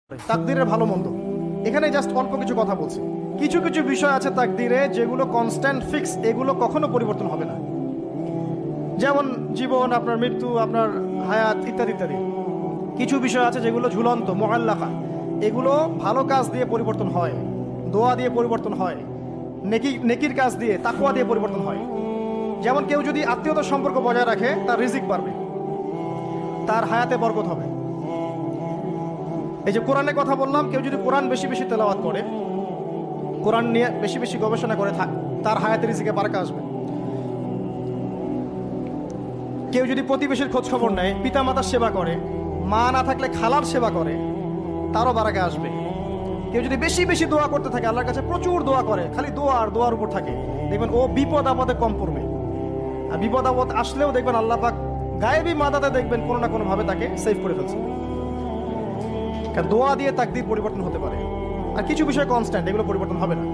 তাকদীরের ভালো মন্দ এখানে জাস্ট অল্প কিছু কথা বলছি। কিছু কিছু বিষয় আছে তাকদীরে যেগুলো কনস্ট্যান্ট ফিক্স, এগুলো কখনো পরিবর্তন হবে না। যেমন জীবন, আপনার মৃত্যু, আপনার হায়াত ইত্যাদি ইত্যাদি। কিছু বিষয় আছে যেগুলো ঝুলন্ত, মুআল্লাকা, এগুলো ভালো কাজ দিয়ে পরিবর্তন হয়, দোয়া দিয়ে পরিবর্তন হয়, নেকির কাজ দিয়ে, তাকওয়া দিয়ে পরিবর্তন হয়। যেমন কেউ যদি আত্মীয়তার সম্পর্ক বজায় রাখে, তার রিজিক বাড়বে, তার হায়াতে বরকত হবে। এই যে কোরআনের কথা বললাম, কেউ যদি কোরআন বেশি বেশি তেলাওয়াত করে, কোরআন নিয়ে বেশি বেশি গবেষণা করে থাক, তার হায়াতে রিজিকে বারাকা আসবে। কেউ যদি প্রতিবেশীর খোঁজ খবর নেয়, পিতা মাতার সেবা করে, মা না থাকলে খালার সেবা করে, তারও বারাকা আসবে। কেউ যদি বেশি বেশি দোয়া করতে থাকে, আল্লাহর কাছে প্রচুর দোয়া করে, খালি দোয়া আর দোয়ার উপর থাকে, দেখবেন ও বিপদ আপদে কম পড়বে। আর বিপদ আপদ আসলেও দেখবেন আল্লাহ পাক গায়েবী মাদাতে দেখবেন কোনো না কোনো ভাবে তাকে সেভ করে ফেলছে। কারণ দোয়া দিয়ে তাকদীর পরিবর্তন হতে পারে। আর কিছু বিষয় কনস্ট্যান্ট, এগুলো পরিবর্তন হবে না।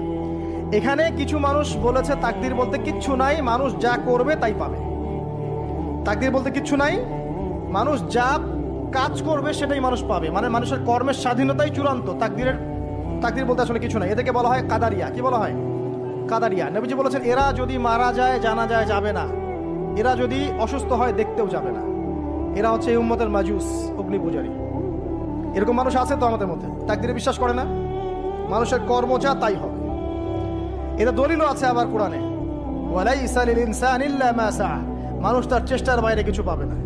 এখানে কিছু মানুষ বলেছে তাকদীর বলতে কিচ্ছু নাই, মানুষ যা করবে তাই পাবে। তাকদীর বলতে কিচ্ছু নাই, মানুষ যা কাজ করবে সেটাই মানুষ পাবে, মানে মানুষের কর্মের স্বাধীনতাই চূড়ান্ত। তাকদীর বলতে আসলে কিছু নাই। এদেরকে বলা হয় কাদারিয়া। কি বলা হয়? কাদারিয়া। নবীজি বলেছেন, এরা যদি মারা যায় জানা যায় যাবে না, এরা যদি অসুস্থ হয় দেখতেও যাবে না, এরা হচ্ছে এই উম্মতের মাজুস, অগ্নি পূজারী। এরকম মানুষ আছে তো আমাদের মধ্যে, তাকদীরে বিশ্বাস করে না, মানুষের কর্ম যা তাই হবে। এটা দলিলও আছে আবার কোরআনে, ওয়ালাইসা লিল ইনসানি ইল্লা মা সাআ, মানুষ তার চেষ্টার বাইরে কিছু পাবে না।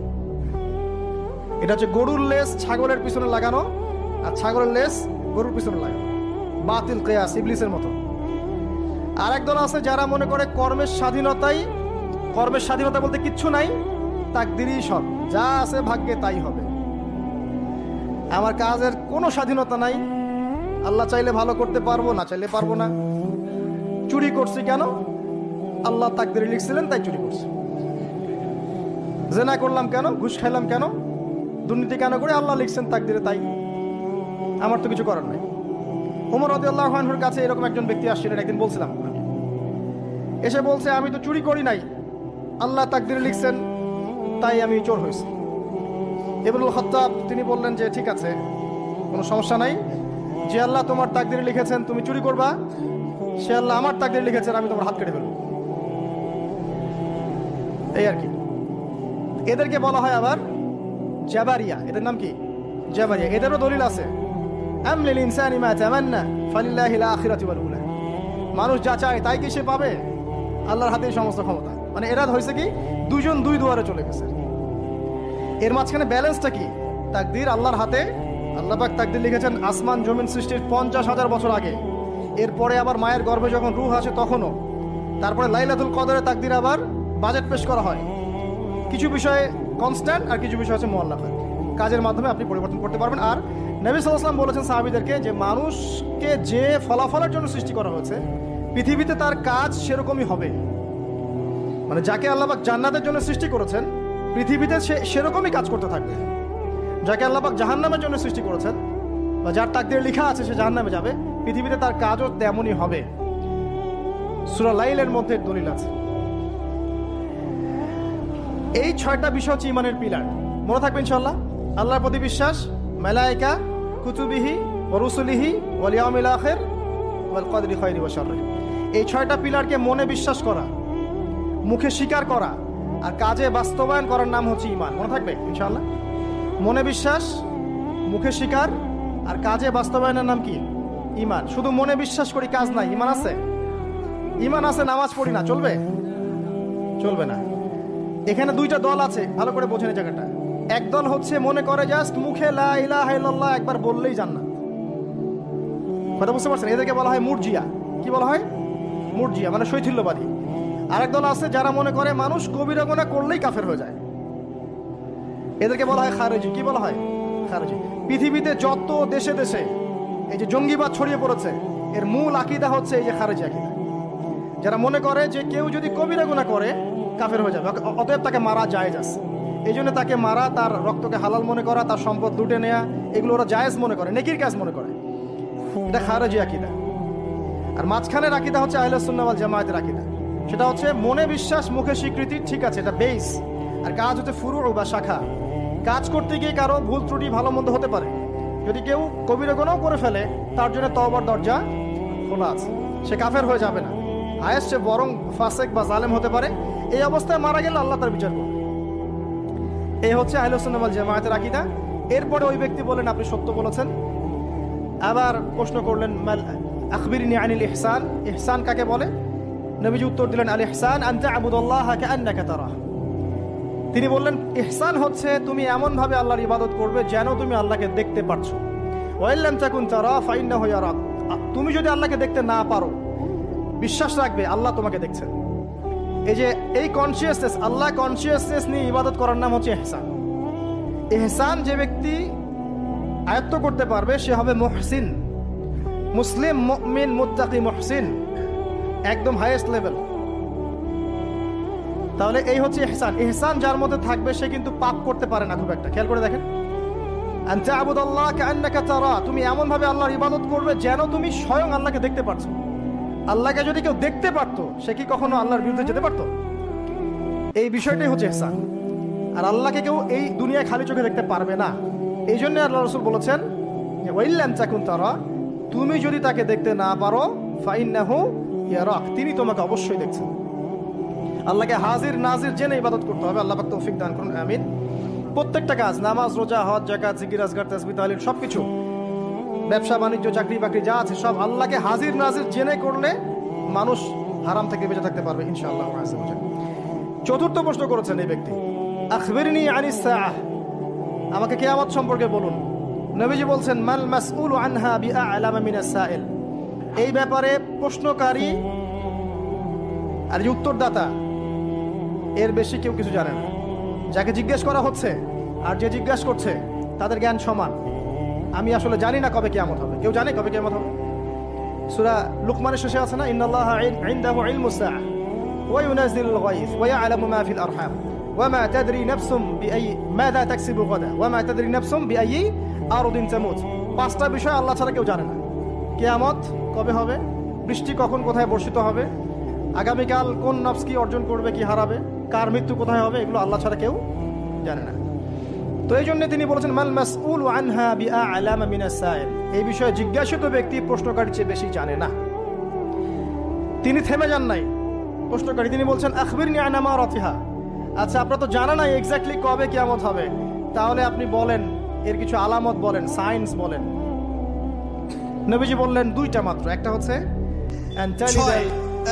এটা হচ্ছে গরুর লেজ ছাগলের পিছনে লাগানো, আর ছাগলের লেজ গরুর পিছনে লাগানো, বাতিল কিয়াস, ইবলিসের মতো। আর একদল আছে যারা মনে করে কর্মের স্বাধীনতা বলতে কিচ্ছু নাই, তাকদীরই সব, যা আছে ভাগ্যে তাই হবে। আমার কাজের কোনো স্বাধীনতা নাই, আল্লাহ চাইলে ভালো করতে পারবো, না চাইলে পারবো না। চুরি করছি কেন? আল্লাহ তাকদীরে লিখছিলেন তাই চুরি করছি। জেনা করলাম কেন? ঘুষ খাইলাম কেন? দুর্নীতি কেন করে? আল্লাহ লিখছেন তাকদীরে তাই, আমার তো কিছু করার নাই। ওমর রাদিয়াল্লাহু আনহুর কাছে এরকম একজন ব্যক্তি আসছিলেন, একদিন বলছিলাম, এসে বলছে, আমি তো চুরি করি নাই, আল্লাহ তাকদীরে লিখছেন তাই আমি চোর হয়েছি। ইবনুল খাত্তাব তিনি বললেন যে ঠিক আছে, কোনো সমস্যা নাই, যে আল্লাহ তোমার তাকদীরে লিখেছেন তুমি চুরি করবা, সে আল্লাহ আমার তাকদীরে লিখেছেন আমি তোমার হাত কেটে ফেলবো। এই আর কি। এদেরকে বলা হয় আবার জাবারিয়া। এদের নাম কি? জাবারিয়া। এদেরও দলিল আছে, আম লিল ইনসানি মা তামান্না ফালিল্লাহিল আখিরাতু ওয়াল উলা, মানুষ যা চায় তাই কি সে পাবে? আল্লাহর হাতেই সমস্ত ক্ষমতা। মানে এরা হয়েছে কি, দুইজন দুই দুয়ারে চলে গেছে। এর মাঝখানে ব্যালেন্সটা কি? তাকদীর আল্লাহর হাতে। আল্লাহ পাক তাকদীর লিখেছেন আসমান জমিন সৃষ্টির 50,000 বছর আগে, এরপরে আবার মায়ের গর্ভে যখন রূহ আসে তখনও, তারপরে লাইলাতুল কদরে তাকদীর আবার বাজেট পেশ করা হয়। কিছু বিষয়ে কনস্ট্যান্ট আর কিছু বিষয় আছে মুআল্লাকা, কাজের মাধ্যমে আপনি পরিবর্তন করতে পারবেন। আর নবী সাল্লাল্লাহু আলাইহি ওয়াসাল্লাম বলেছেন সাহাবীদেরকে যে মানুষকে যে ফলাফলের জন্য সৃষ্টি করা হয়েছে, পৃথিবীতে তার কাজ সেরকমই হবে। মানে যাকে আল্লাহ পাক জান্নাতের জন্য সৃষ্টি করেছেন, পৃথিবীতে সে সেরকমই কাজ করতে থাকবে। যাকে আল্লাহ পাক জাহান্নামের জন্য সৃষ্টি করেছেন, বা যার তাকদীরে লেখা আছে সে জাহান্নামে যাবে, পৃথিবীতে তার কাজও তেমনই হবে। সূরা লাইলের মধ্যে দলিল আছে। এই 6টা বিষয় হচ্ছে ঈমানের পিলার। মনে থাকবে ইনশাআল্লাহ। আল্লাহর প্রতি বিশ্বাস, মালায়েকা, কুতুবিহি ওয়া রুসুলিহি ওয়াল ইয়াউমিল আখির ওয়াল কদরি খায়রি ওয়া শাররি। এই 6টা পিলারকে মনে বিশ্বাস করা, মুখে স্বীকার করা আর কাজে বাস্তবায়ন করার নাম হচ্ছে ঈমান। মনে থাকবে ইনশাআল্লাহ। মনে বিশ্বাস, মুখে স্বীকার আর কাজে বাস্তবায়নের নাম কি? ঈমান। শুধু মনে বিশ্বাস করি, কাজ নাই, ঈমান আছে? ঈমান আছে, নামাজ পড়ি না, চলবে? চলবে না। এখানে দুইটা দল আছে, ভালো করে বোঝেন এই জায়গাটা। এক দল হচ্ছে মনে করে জাস্ট মুখে লা ইলাহা ইল্লাল্লাহ একবার বললেই জান্নাত। কথা বুঝতে পারছেন? এদেরকে বলা হয় মুরজিয়া। কি বলা হয়? মুরজিয়া, মানে শৈথিল্যবাদী। আরেক দল আছে যারা মনে করে মানুষ কবিরা গুনাহ করলেই কাফের হয়ে যায়, এদেরকে বলা হয় খারেজি। কি বলা হয়? খারেজি। পৃথিবীতে যত দেশে দেশে এই যে জঙ্গিবাদ ছড়িয়ে পড়েছে, এর মূল আকীদা হচ্ছে এই যে খারেজি আকীদা। যারা মনে করে যে কেউ যদি কবিরা গুনাহ করে কাফের হয়ে যাবে, অতএব তাকে মারা জায়েজ আছে, এই জন্য তাকে মারা, তার রক্তকে হালাল মনে করা, তার সম্পদ লুটে নেওয়া, এগুলো ওরা জায়েজ মনে করে, নেকির কাজ মনে করে। এটা খারেজি আকীদা। আর মাঝখানের আকীদা হচ্ছে আহলে সুন্নাহ ওয়াল জামায়াতের আকীদা। সেটা হচ্ছে মনে বিশ্বাস, মুখে স্বীকৃতি, ঠিক আছে, এটা বেস। আর কাজ হচ্ছে ফুরু বা শাখা। কাজ করতে গিয়ে কারো ভুল ত্রুটি ভালো মন্দ হতে পারে, যদি কেউ কবিরা গুনাহ করে ফেলে তার জন্য তওবার দরজা খোলা আছে, সে কাফের হয়ে যাবে না, হায়েস্ট সে বরং ফাসেক বা জালেম হতে পারে। এই অবস্থায় মারা গেলে আল্লাহ তার বিচার করবে। এই হচ্ছে আহলুস সুন্নাহ ওয়াল জামায়াতের আকীদা। এরপরে ওই ব্যক্তি বলেন আপনি সত্য বলেছেন। আবার প্রশ্ন করলেন আখবিরনি আনিল ইহসান, ইহসান কাকে বলে? নবীজি উত্তর দিলেন আল ইহসান আন তা'বুদাল্লাহা কাআন্নাকা তারাহ। তিনি বললেন ইহসান হচ্ছে তুমি এমন ভাবে আল্লাহর ইবাদত করবে যেন তুমি আল্লাহকে দেখতে পারছো। ওয়া ইল্লাম তাকুন তারা ফাইন্নাহু ইয়ারাক, তুমি যদি আল্লাহকে দেখতে না পারো বিশ্বাস রাখবে আল্লাহ তোমাকে দেখছেন। এই যে এই কনসিয়াসনেস, আল্লাহ কনসিয়াসনেস নিয়ে ইবাদত করার নাম হচ্ছে ইহসান। ইহসান যে ব্যক্তি আয়ত্ত করতে পারবে সে হবে মুহসিন, মুসলিম, মুমিন, মুত্তাকি, মুহসিন, একদম হাইয়েস্ট লেভেল। তাহলে এই হচ্ছে ইহসান। ইহসান যার মধ্যে থাকবে সে কিন্তু পাপ করতে পারে না খুব একটা। খেয়াল করে দেখেন, আন তা'বুদাল্লাহা কাআন্নাকা তারা, তুমি এমন ভাবে আল্লাহর ইবাদত করবে যেন তুমি স্বয়ং আল্লাহকে দেখতে পারছো। আল্লাহকে যদি কেউ দেখতে পারতো সে কি কখনো আল্লাহর বিরুদ্ধে যেতে পারতো? এই বিষয়টাই হচ্ছে ইহসান। আর আল্লাহকে কেউ এই দুনিয়ায় খালি চোখে দেখতে পারবে না। এই জন্য আল্লাহ রাসূল বলেছেন যে ওয়া ইল্লাম তাকুন তারা, তুমি যদি তাকে দেখতে না পারো ফাইন্নাহু ইয়ারাক, তিনি তোমাকে অবশ্যই দেখছেন। আল্লাহকে হাজির নাজির জেনে ইবাদত করতে হবে। আল্লাহ পাক তৌফিক দান করুন, আমিন। প্রত্যেকটা কাজ, নামাজ, রোজা, হজ, যাকাত, জিকির, আজকার, তাসবিহ, তাহলিল, সবকিছু, ব্যবসা বাণিজ্য, চাকরি বাকরি যা আছে সব আল্লাহকে হাজির নাজির জেনে করলে মানুষ হারাম থেকে বেঁচে থাকতে পারবে ইনশাআল্লাহ। চতুর্থ প্রশ্ন করেছেন এই ব্যক্তি, আখবিরনি আনিস সাআহ, আমাকে কিয়ামত সম্পর্কে বলুন। নবীজি বলছেন মাল মাসউলু আনহা বিআ'লামা মিনাস সাইল, এই ব্যাপারে প্রশ্নকারী আর যে উত্তরদাতা এর বেশি কেউ কিছু জানে না। যাকে জিজ্ঞেস করা হচ্ছে আর যে জিজ্ঞাসা করছে তাদের জ্ঞান সমান। আমি আসলে জানি না কবে কিয়ামত হবে, কেউ জানে কবে কিয়ামত হবে? সূরা লুকমানের শেষে আছে না, ইন্নাল্লাহা ইনদাহু ইলমুস সাআহ ওয়া ইউনাজ্জিলুল গায়থ ওয়া ইয়ালামু মা ফিল আরহাম ওয়া মা তাদরি নাফসুম বিআই মাযা তাকসিবু গাদা ওয়া মা তাদরি নাফসুম বিআই আরদিন তামুত। পাঁচটা বিষয় আল্লাহ ছাড়া কেউ জানে না। কিয়ামত কবে হবে, বৃষ্টি কখন কোথায় বর্ষিত হবে, আগামীকাল কোন নফস কি অর্জন করবে কি হারাবে, কার মৃত্যু কোথায় হবে, এগুলো আল্লাহ ছাড়া কেউ জানে না। তো এই জন্য তিনি বলেছেন মাল মাসউলু আনহা বিআ'লামা মিনাস সাইল, এই বিষয়ে জিজ্ঞাসিত ব্যক্তি প্রশ্নকারীর চেয়ে বেশি জানে না। তিনি থেমে যান নাই প্রশ্নকারী, তিনি বলছেন আখবিরনি আন আমারাতিহা, আচ্ছা আপনার তো জানা নাই এক্স্যাক্টলি কবে কিয়ামত হবে, তাহলে আপনি বলেন এর কিছু আলামত বলেন, সাইন্স বলেন। নবীজি বললেন দুইটা মাত্র, একটা হচ্ছে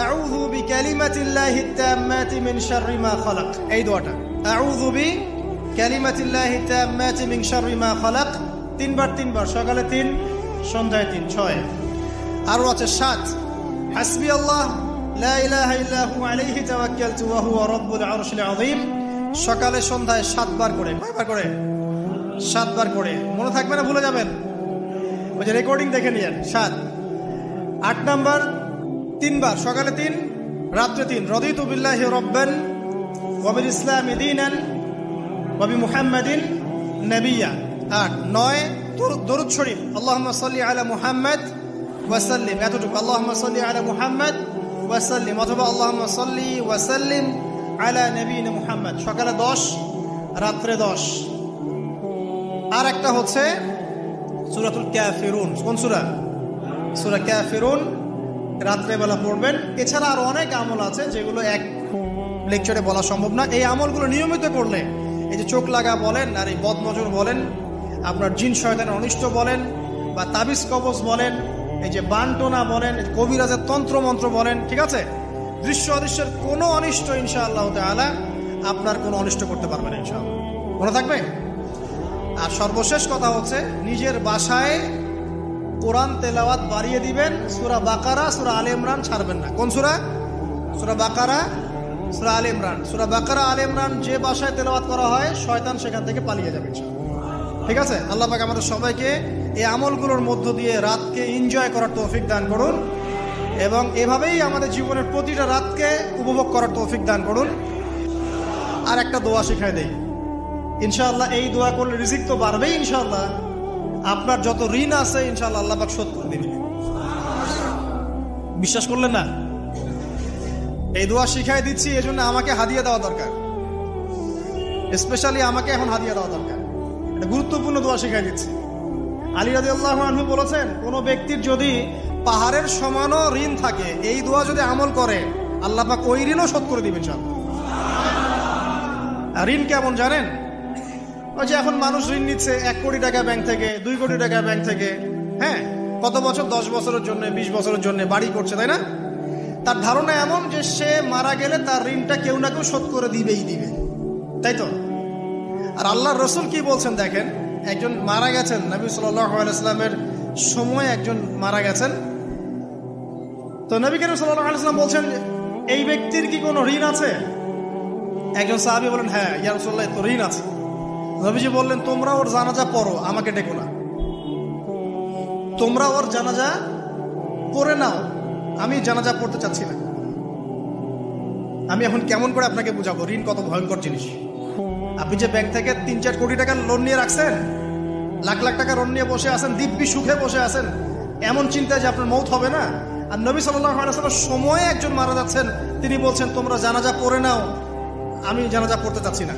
আউযু বিকালিমাতিল্লাহি তাম্মাতি মিন শাররি মা খালাক, এই দোয়াটা আউযু বিকালিমাতিল্লাহি তাম্মাতি মিন শাররি মা খালাক, তিনবার, সকালে 3, সন্ধ্যায় 3, 6। আর আছে 7 হাসবিয়াল্লাহ লা ইলাহা ইল্লা হু আলাইহি তাওয়াক্কালতু ওয়া হুয়া রাব্বুল আরশিল আযীম, সকালে সন্ধ্যায় 7 বার করে। কয়বার করে? 7 বার করে। মনে থাকবে না, ভুলে যাবেন, ওই যে রেকর্ডিং দেখে নিয়েন। 7। 8 নাম্বার 3 বার, সকালে 3, রাত্রে 3, রাদিতু বিল্লাহি রাব্বান ওয়া বিল ইসলামি দীনান ওয়া বি মুহাম্মাদিন নাবিয়্যা। 8। 9 দরুদ শরীফ, আল্লাহুম্মা সাল্লি আলা মুহাম্মাদ ওয়া সাল্লিম, এতটুকু, আল্লাহুম্মা সাল্লি আলা মুহাম্মাদ ওয়া সাল্লিম, অথবা আল্লাহুম্মা সাল্লি ওয়া সাল্লিম আলা নবিয়িনা মুহাম্মাদ, সকালে 10, রাত্রে 10। আর একটা হচ্ছে সূরাতুল কাফিরুন, কোন সূরা? সূরা কাফিরুন, রাত্রে বেলা পড়বেন। এছাড়া আরো অনেক আমল আছে যেগুলো এক লেকচারে বলা সম্ভব না। এই আমলগুলো নিয়মিত করলে, এই যে চোখ লাগা বলেন, আর এই বদনজর বলেন, আপনার জিন শয়তানের অনিষ্ট বলেন, বা তাবিজ কবজ বলেন, এই যে বানটোনা বলেন, কবিরাজের তন্ত্র মন্ত্র বলেন, ঠিক আছে, দৃশ্য অদৃশ্যের কোনো অনিষ্ট ইনশাআল্লাহ তাআলা আপনার কোনো অনিষ্ট করতে পারবে না ইনশাআল্লাহ। মনে থাকবে। আর সর্বশেষ কথা হচ্ছে নিজের বাসায় কোরআন তেলাওয়াত বাড়িয়ে দিবেন। সূরা বাকারা, সূরা আলে ইমরান ছাড়বেন না। কোন সূরা? সূরা বাকারা, সূরা আলে ইমরান। সূরা বাকারা, আলে ইমরান যে বাসায় তেলাওয়াত করা হয় শয়তান সেখান থেকে পালিয়ে যাবে ইনশাআল্লাহ। ঠিক আছে? আল্লাহ পাক আমাদের সবাইকে এই আমলগুলোর মধ্য দিয়ে রাতকে এনজয় করার তৌফিক দান করুন, এবং এভাবেই আমাদের জীবনের প্রতিটা রাতকে উপভোগ করার তৌফিক দান করুন। আর একটা দোয়া শিখাই দেই ইনশাআল্লাহ, এই দোয়া করলে রিজিক তো বাড়বেই ইনশাআল্লাহ। আপনার যত ঋণ আছে ইনশাআল্লাহ আল্লাহ পাক শোধ করে দিবেন। বিশ্বাস করলেন না? এই দোয়া শিখাই দিচ্ছি, এজন্য আমাকে হাদিয়া দেওয়া দরকার, স্পেশালি আমাকে এখন হাদিয়া দেওয়া দরকার। এটা গুরুত্বপূর্ণ দোয়া শিখাই দিচ্ছি। আলী রাদিয়াল্লাহু আনহু বলেছেন, কোন ব্যক্তির যদি পাহাড়ের সমানও ঋণ থাকে, এই দোয়া যদি আমল করে, আল্লাহ পাক ওই ঋণও শোধ করে দিবেন ইনশাআল্লাহ। আর ঋণ কেমন জানেন? ওই যে এখন মানুষ ঋণ নিচ্ছে 1 কোটি টাকা ব্যাংক থেকে, 2 কোটি টাকা ব্যাংক থেকে, হ্যাঁ, কত বছর, 10 বছরের জন্য, 20 বছরের জন্য বাড়ি করছে, তাই না? তার ধারণা এমন যে সে মারা গেলে তার ঋণটা কেউ না কেউ শোধ করে দিবেই দিবে, তাই তো? আর আল্লাহর রাসূল কি বলছেন দেখেন, একজন মারা গেছেন, নবী সাল্লাল্লাহু আলাইহি ওয়াসাল্লামের সময় একজন মারা গেছেন। তো নবী করিম সাল্লাল্লাহু আলাইহি ওয়াসাল্লাম বলছেন, এই ব্যক্তির কি কোনো ঋণ আছে? একজন সাহাবী বলেন, হ্যাঁ ইয়া রাসূলুল্লাহ, তো ঋণ আছে। নবীজি বললেন, তোমরা ওর জানাজা পড়ো, আমাকে ডেকো না। তোমরা ওর জানাজা পড়ে নাও, আমি জানাজা পড়তে চাচ্ছি না। আমি এখন কেমন করে আপনাকে বুঝাবো ঋণ কত ভয়ঙ্কর জিনিস। আপনি যে ব্যাংক থেকে 3-4 কোটি টাকা লোন নিয়ে রাখছেন, লাখ লাখ টাকা লোন নিয়ে বসে আছেন, দিব্যি সুখে বসে আছেন, এমন চিন্তায় যে আপনার মৌত হবে না। আর নবী সাল্লাল্লাহু আলাইহি ওয়াসাল্লাম সময়ে একজন মারা যাচ্ছেন, তিনি বলছেন তোমরা জানাজা পড়ে নাও, আমি জানাজা পড়তে চাচ্ছি না।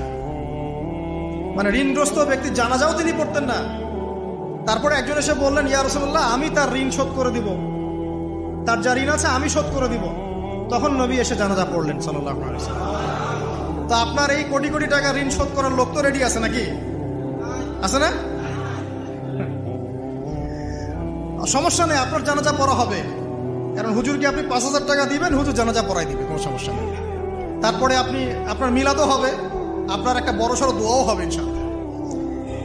মানে ঋণগ্রস্ত ব্যক্তি জানাজাও তিনি পড়তেন না। তারপরে একজন এসে বললেন, ইয়া রাসূলুল্লাহ, আমি তার ঋণ শোধ করে দিব, তার যা ঋণ আছে আমি শোধ করে দিব। তখন নবী এসে জানাজা পড়লেন সাল্লাল্লাহু আলাইহি ওয়াসাল্লাম। তো আপনার এই কোটি কোটি টাকা ঋণ শোধ করার লোক তো রেডি আছে নাকি? আছে না? সমস্যা নেই, আপনার জানাজা পড়া হবে। কারণ হুজুরকে আপনি 5,000 টাকা দিবেন, হুজুর জানাজা পড়াই দিবে, কোনো সমস্যা নেই। তারপরে আপনার মিলাদও হবে, আপনার একটা বড় সড়ো দোয়াও হবে ইনশাআল্লাহ।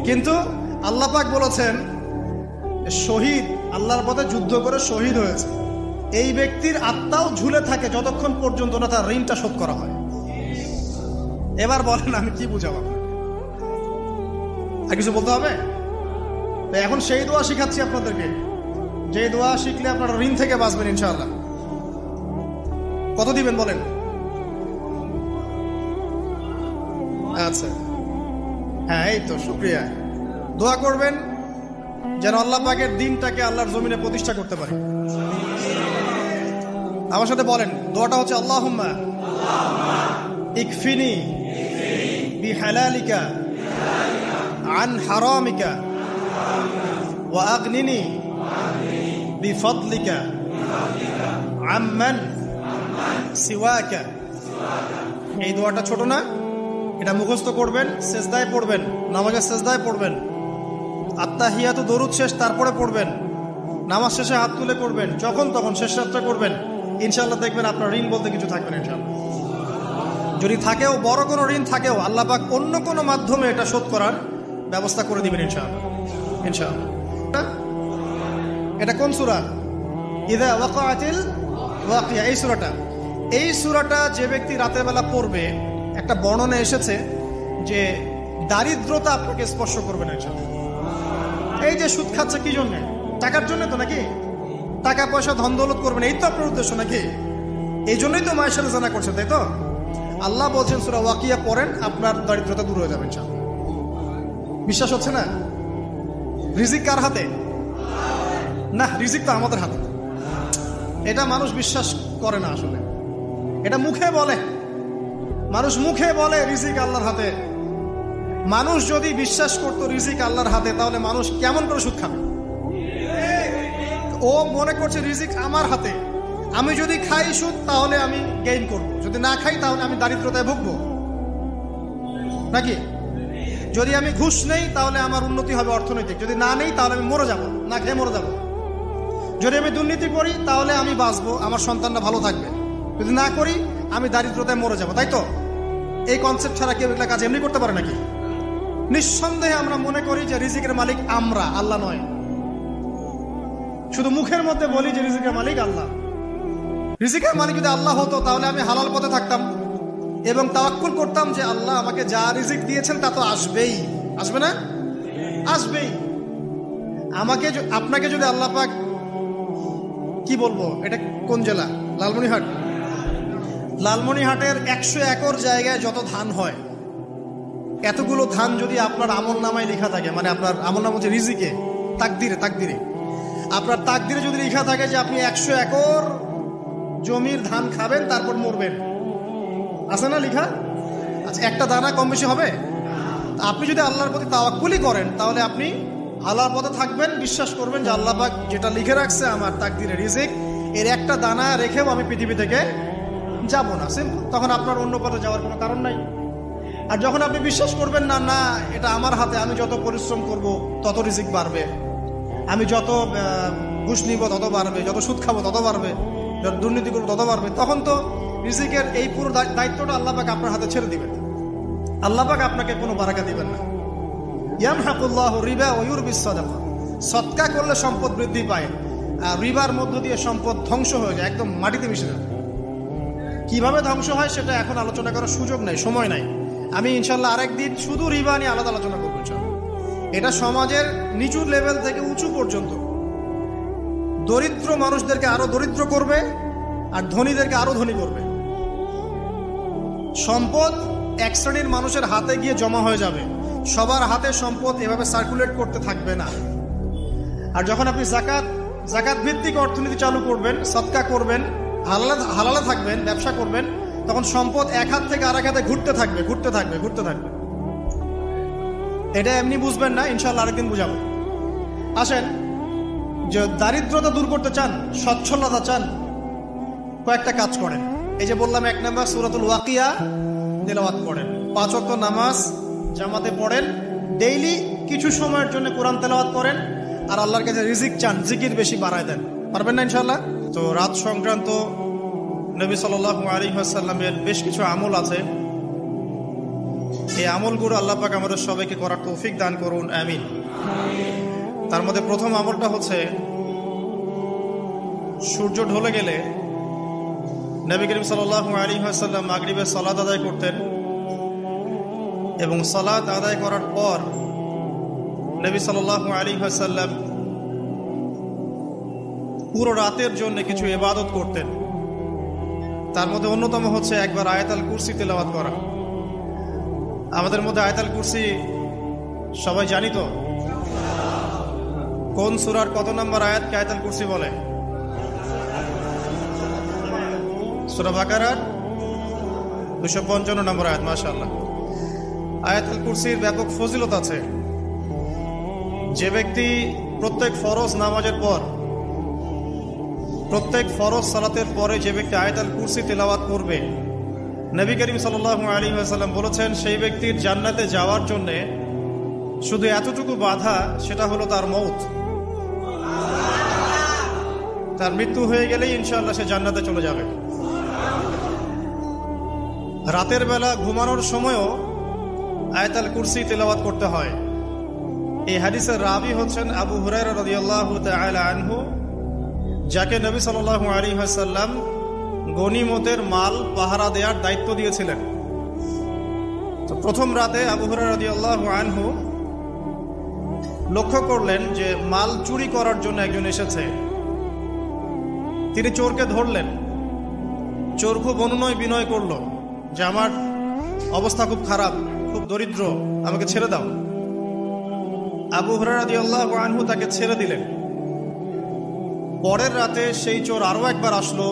কিন্তু আল্লাহ পাক বলেছেন, শহীদ, আল্লাহর পথে যুদ্ধ করে শহীদ হয়েছে, এই ব্যক্তির আত্মাও ঝুলে থাকে যতক্ষণ পর্যন্ত না তার ঋণটা শোধ করা হয়। এবার বলেন আমি কি বুঝাবো? আর কিছু বলতে হবে? তো এখন সেই দোয়া শিখাচ্ছি আপনাদেরকে, যে দোয়া শিখলে আপনারা ঋণ থেকে বাঁচবেন ইনশাআল্লাহ। কত দিবেন বলেন? আচ্ছা, হ্যাঁ, এই তো, শুকরিয়া। দোয়া করবেন যেন আল্লাহ পাকের দিনটাকে আল্লাহর জমিনে প্রতিষ্ঠা করতে পারে। আমার সাথে বলেন, দোয়াটা হচ্ছে, আল্লাহুম্মা ইকফিনি বিহালালিকা আন হারামিকা ওয়া আগনিনি বিফদলিকা আম্মান সিওয়াকা। এই দোয়াটা ছোট না, এটা মুখস্থ করবেন, সেজদায় পড়বেন, নামাজের সেজদায় পড়বেন, আত্তাহিয়াতু দরুদ শেষ তারপরে পড়বেন, নামাজ শেষে হাত তুলে করবেন, যখন তখন শেষ রাতটা করবেন, ইনশাআল্লাহ দেখবেন আপনার ঋণ বলতে কিছু থাকবে না ইনশাআল্লাহ। যদি থাকেও, বড় কোনো ঋণ থাকেও, আল্লাহ পাক অন্য কোনো মাধ্যমে এটা শোধ করার ব্যবস্থা করে দিবেন ইনশাআল্লাহ। ইনশাআল্লাহ। এটা কোন সূরা? ইযা ওয়াকাআতিল ওয়াকিয়া, এই সূরাটা যে ব্যক্তি রাতের বেলা পড়বে, একটা বর্ণনা এসেছে যে দারিদ্রতা আপনাকে স্পর্শ করবে না ইনশাআল্লাহ। এই যে সুদ খাচ্ছে কি জন্য? টাকার জন্য তো নাকি? টাকা পয়সা ধন দৌলত করবেন, এই তো আপনার উদ্দেশ্য নাকি? এই জন্যই তো মায়ের সাথে জানা করছেন, তাই তো? আল্লাহ বলছেন সূরা ওয়াকিয়া পড়েন, আপনার দারিদ্রতা দূর হয়ে যাবে ইনশাআল্লাহ। বিশ্বাস হচ্ছে না? রিজিক কার হাতে? না, রিজিক তো আমাদের হাতে। এটা মানুষ বিশ্বাস করে না আসলে, এটা মুখে বলে, মানুষ মুখে বলে রিজিক আল্লাহর হাতে। মানুষ যদি বিশ্বাস করতো রিজিক আল্লাহর হাতে, তাহলে মানুষ কেমন করে সুদ খাবে? ও মনে করছে রিজিক আমার হাতে, আমি যদি খাই সুদ তাহলে আমি গেইন করব, যদি না খাই তাহলে আমি দারিদ্রতায় ভুগবো নাকি? যদি আমি ঘুষ নেই তাহলে আমার উন্নতি হবে অর্থনৈতিক, যদি না নেই তাহলে আমি মরে যাব, না খেয়ে মরে যাব। যদি আমি দুর্নীতি করি তাহলে আমি বাঁচবো, আমার সন্তানরা ভালো থাকবে, যদি না করি আমি দারিদ্রতায় মরে যাব, তাই তো? এই কনসেপ্ট ছাড়া কেউ এগুলা কাজ এমনি করতে পারে নাকি? নিঃসন্দেহে আমরা মনে করি যে রিজিকের মালিক আমরা, আল্লাহ নয়। শুধু মুখের মধ্যে বলি যে রিজিকের মালিক আল্লাহ। রিজিকের মালিক যদি আল্লাহ হতো তাহলে আমি হালাল পথে থাকতাম এবং তাওয়াক্কুল করতাম যে আল্লাহ আমাকে যা রিজিক দিয়েছেন তা তো আসবেই, আসবে না? আসবেই। আমাকে, আপনাকে যদি আল্লাহ পাক, কি বলবো, এটা কোন জেলা? লালমনিরহাট। লালমনিরহাটের 100 একর জায়গায় যত ধান হয়, এতগুলো ধান যদি আপনার আমল নামায় লেখা থাকে, মানে আপনার আমল নাম হচ্ছে রিজিকে, তাকদিরে আপনার তাকদিরে যদি লেখা থাকে যে আপনি 100 একর জমির ধান খাবেন তারপর মরবেন, আছে না লেখা? আচ্ছা, একটা দানা কম বেশি হবে? আপনি যদি আল্লাহর প্রতি তাওয়াক্কুলি করেন তাহলে আপনি হালাল পথে থাকবেন, বিশ্বাস করবেন যে আল্লাহ পাক যেটা লিখে রাখছে আমার তাকদিরে রিজিক, এর একটা দানা রেখেও আমি পৃথিবী থেকে যাব না, সিম্পল। তখন আপনার অন্য পথে যাওয়ার কোনো কারণ নাই। আর যখন আপনি বিশ্বাস করবেন না, না এটা আমার হাতে, আমি যত পরিশ্রম করব তত রিজিক বাড়বে, আমি যত ঘুষ নিব তত বাড়বে, যত সুদ খাবো তত বাড়বে, যত দুর্নীতি করবো তত বাড়বে, তখন তো রিজিকের এই পুরো দায়িত্বটা আল্লাহ পাক আপনার হাতে ছেড়ে দিবেন। আল্লাহ পাক আপনাকে কোনো বারাকা দিবেন না। ইয়ামহাকুল্লাহু রিবা ওয়া ইউরবিস সাদাকা, সদকা করলে সম্পদ বৃদ্ধি পায়, আর রিবার মধ্য দিয়ে সম্পদ ধ্বংস হয়ে যায়, একদম মাটিতে মিশে যায়। কিভাবে ধ্বংস হয় সেটা এখন আলোচনা করার সুযোগ নাই, সময় নাই। আমি ইনশাল্লাহ আরেকদিন শুধু রিবা নিয়ে আলাদা আলোচনা করবো ইনশাল্লাহ। এটা সমাজের নিচু লেভেল থেকে উঁচু পর্যন্ত দরিদ্র মানুষদেরকে আরো দরিদ্র করবে, আর ধনীদেরকে আরো ধনী করবে। সম্পদ এক শ্রেণীর মানুষের হাতে গিয়ে জমা হয়ে যাবে, সবার হাতে সম্পদ এভাবে সার্কুলেট করতে থাকবে না। আর যখন আপনি জাকাত ভিত্তিক অর্থনীতি চালু করবেন, সদকা করবেন, হালালে থাকবেন, ব্যবসা করবেন, তখন সম্পদ এক হাত থেকে আরেক হাতে ঘুরতে থাকবে। এটা এমনি বুঝবেন না, ইনশাল্লাহ আরেকদিন বুঝাবো। আসেন, যে দারিদ্রতা দূর করতে চান, সচ্ছলতা চান, কয়েকটা কাজ করেন। এই যে বললাম, 1 নাম্বার সূরাতুল ওয়াকিয়া তেলাওয়াত করেন, 5 ওয়াক্ত নামাজ জামাতে পড়েন, ডেইলি কিছু সময়ের জন্য কোরআন তেলাওয়াত করেন, আর আল্লাহর কাছে রিজিক চান, জিকির বেশি বাড়ায় দেন। পারবেন না ইনশাআল্লাহ? তো রাত সংক্রান্ত নবী সাল্লাল্লাহু আলাইহি ওয়াসাল্লামের বেশ কিছু আমল আছে। এই আমলগুলো আল্লাহ পাক আমাদের সবাইকে করার তৌফিক দান করুন, আমিন। তার মধ্যে প্রথম আমলটা হচ্ছে, সূর্য ঢলে গেলে নবী করিম সাল্লাল্লাহু আলাইহি ওয়াসাল্লাম মাগরিবের সালাত আদায় করতেন, এবং সালাত আদায় করার পর নবী সাল্লাল্লাহু আলাইহি ওয়াসাল্লাম পুরো রাতের জন্য কিছু ইবাদত করতেন। তার মধ্যে অন্যতম হচ্ছে একবার আয়াতুল কুরসি তেলাওয়াত করা। আমাদের মধ্যে আয়াতুল কুরসি সবাই জানি তো? কোন সূরার কত নম্বর আয়াতকে আয়াতুল কুরসি বলে? সূরা বাকারার 255 নম্বর আয়াত। মাশাআল্লাহ। আয়াতুল কুরসির ব্যাপক ফজিলত আছে। যে ব্যক্তি প্রত্যেক ফরজ নামাজের পর, প্রত্যেক ফরজ সালাতের পরে যে ব্যক্তি আয়াতুল কুরসি তেলাওয়াত করবে, নবী করিম সাল্লাল্লাহু আলাইহি ওয়াসাল্লাম বলেছেন, সেই ব্যক্তির জান্নাতে যাওয়ার জন্য শুধু এতটুকু বাধা, সেটা হলো তার মউত। তার মৃত্যু হয়ে গেলেই ইনশাআল্লাহ সে জান্নাতে চলে যাবে। রাতের বেলা ঘুমানোর সময়ও আয়াতুল কুরসি তেলাওয়াত করতে হয়। এই হাদিসের রাবি হচ্ছেন আবু হুরায়রা রাদিয়াল্লাহু তাআলা আনহু, যাকে নবী সাল্লাল্লাহু আলাইহি ওয়াসাল্লাম গনিমতের মাল পাহারা দেওয়ার দায়িত্ব দিয়েছিলেন। তো প্রথম রাতে আবু হুরায়রা রাদিয়াল্লাহু আনহু লক্ষ্য করলেন যে মাল চুরি করার জন্য একজন এসেছে। তিনি চোরকে ধরলেন। চোর খুব অনুনয় বিনয় করলো যে আমার অবস্থা খুব খারাপ, খুব দরিদ্র, আমাকে ছেড়ে দাও। আবু হুরায়রা রাদিয়াল্লাহু আনহু তাকে ছেড়ে দিলেন। পরের রাতে সেই চোর আরো একবার আসলো,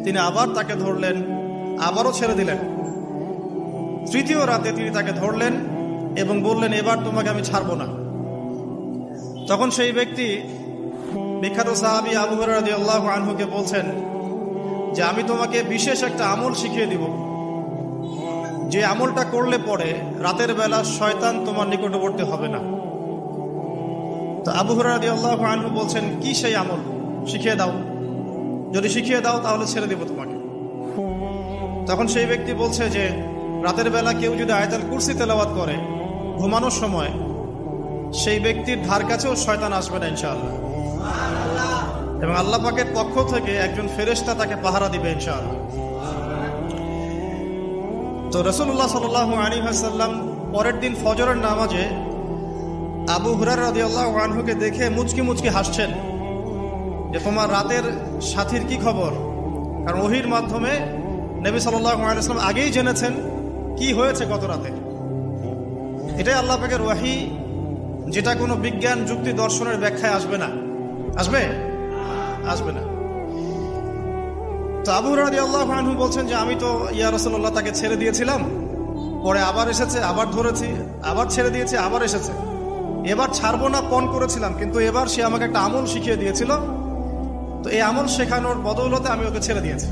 তিনি আবার তাকে ধরলেন, আবারও ছেড়ে দিলেন। তৃতীয় রাতে তিনি তাকে ধরলেন এবং বললেন, এবার তোমাকে আমি ছাড়বো না। তখন সেই ব্যক্তি, বিখ্যাত সাহাবী আবু হুরায়রা রাদিয়াল্লাহু আনহুকে বলছেন যে আমি তোমাকে বিশেষ একটা আমল শিখিয়ে দিব, যে আমলটা করলে পরে রাতের বেলা শয়তান তোমার নিকটবর্তী হবে না। তো আবু হুরায়রা রাদিয়াল্লাহু আনহু বলছেন, কি সেই আমল, শিখিয়ে দাও, যদি শিখিয়ে দাও তাহলে ছেড়ে দেব তোমাকে। তখন সেই ব্যক্তি বলছে যে রাতের বেলা কেউ যদি আয়াতুল কুরসি তেলাওয়াত করে ঘুমানোর সময়, সেই ব্যক্তির ধার কাছেও শয়তান আসবে না ইনশাআল্লাহ, এবং আল্লাহ পাকের পক্ষ থেকে একজন ফেরেশতা তাকে পাহারা দিবে ইনশাআল্লাহ। তো রাসূলুল্লাহ সাল্লাল্লাহু আলাইহি ওয়াসাল্লাম পরের দিন ফজরের নামাজে আবু হুরায়রা রাদিয়াল্লাহু আনহুকে দেখে মুচকি মুচকি হাসছেন যে তোমার রাতের সাথীর কি খবর। কারণ ওহীর মাধ্যমে নবী সাল্লাল্লাহু আলাইহি ওয়াসাল্লাম আগেই জেনেছেন কি হয়েছে গত রাতে। এটাই আল্লাহ পাকের ওহী, যেটা কোনো বিজ্ঞান যুক্তি দর্শনের ব্যাখ্যায় আসবে না। আসবে না। তো আবু হুরায়রা রাদিয়াল্লাহু আনহু বলছেন যে আমি তো ইয়া রাসূলুল্লাহ তাকে ছেড়ে দিয়েছিলাম, পরে আবার এসেছে, আবার ধরেছি, আবার ছেড়ে দিয়েছি, আবার এসেছে। এবার ছাড়বো না পণ করেছিলাম, কিন্তু এবার সে আমাকে একটা আমল শিখিয়ে দিয়েছিল, তো এই আমল শেখানোর বদৌলতে আমি ওকে ছেড়ে দিয়েছি।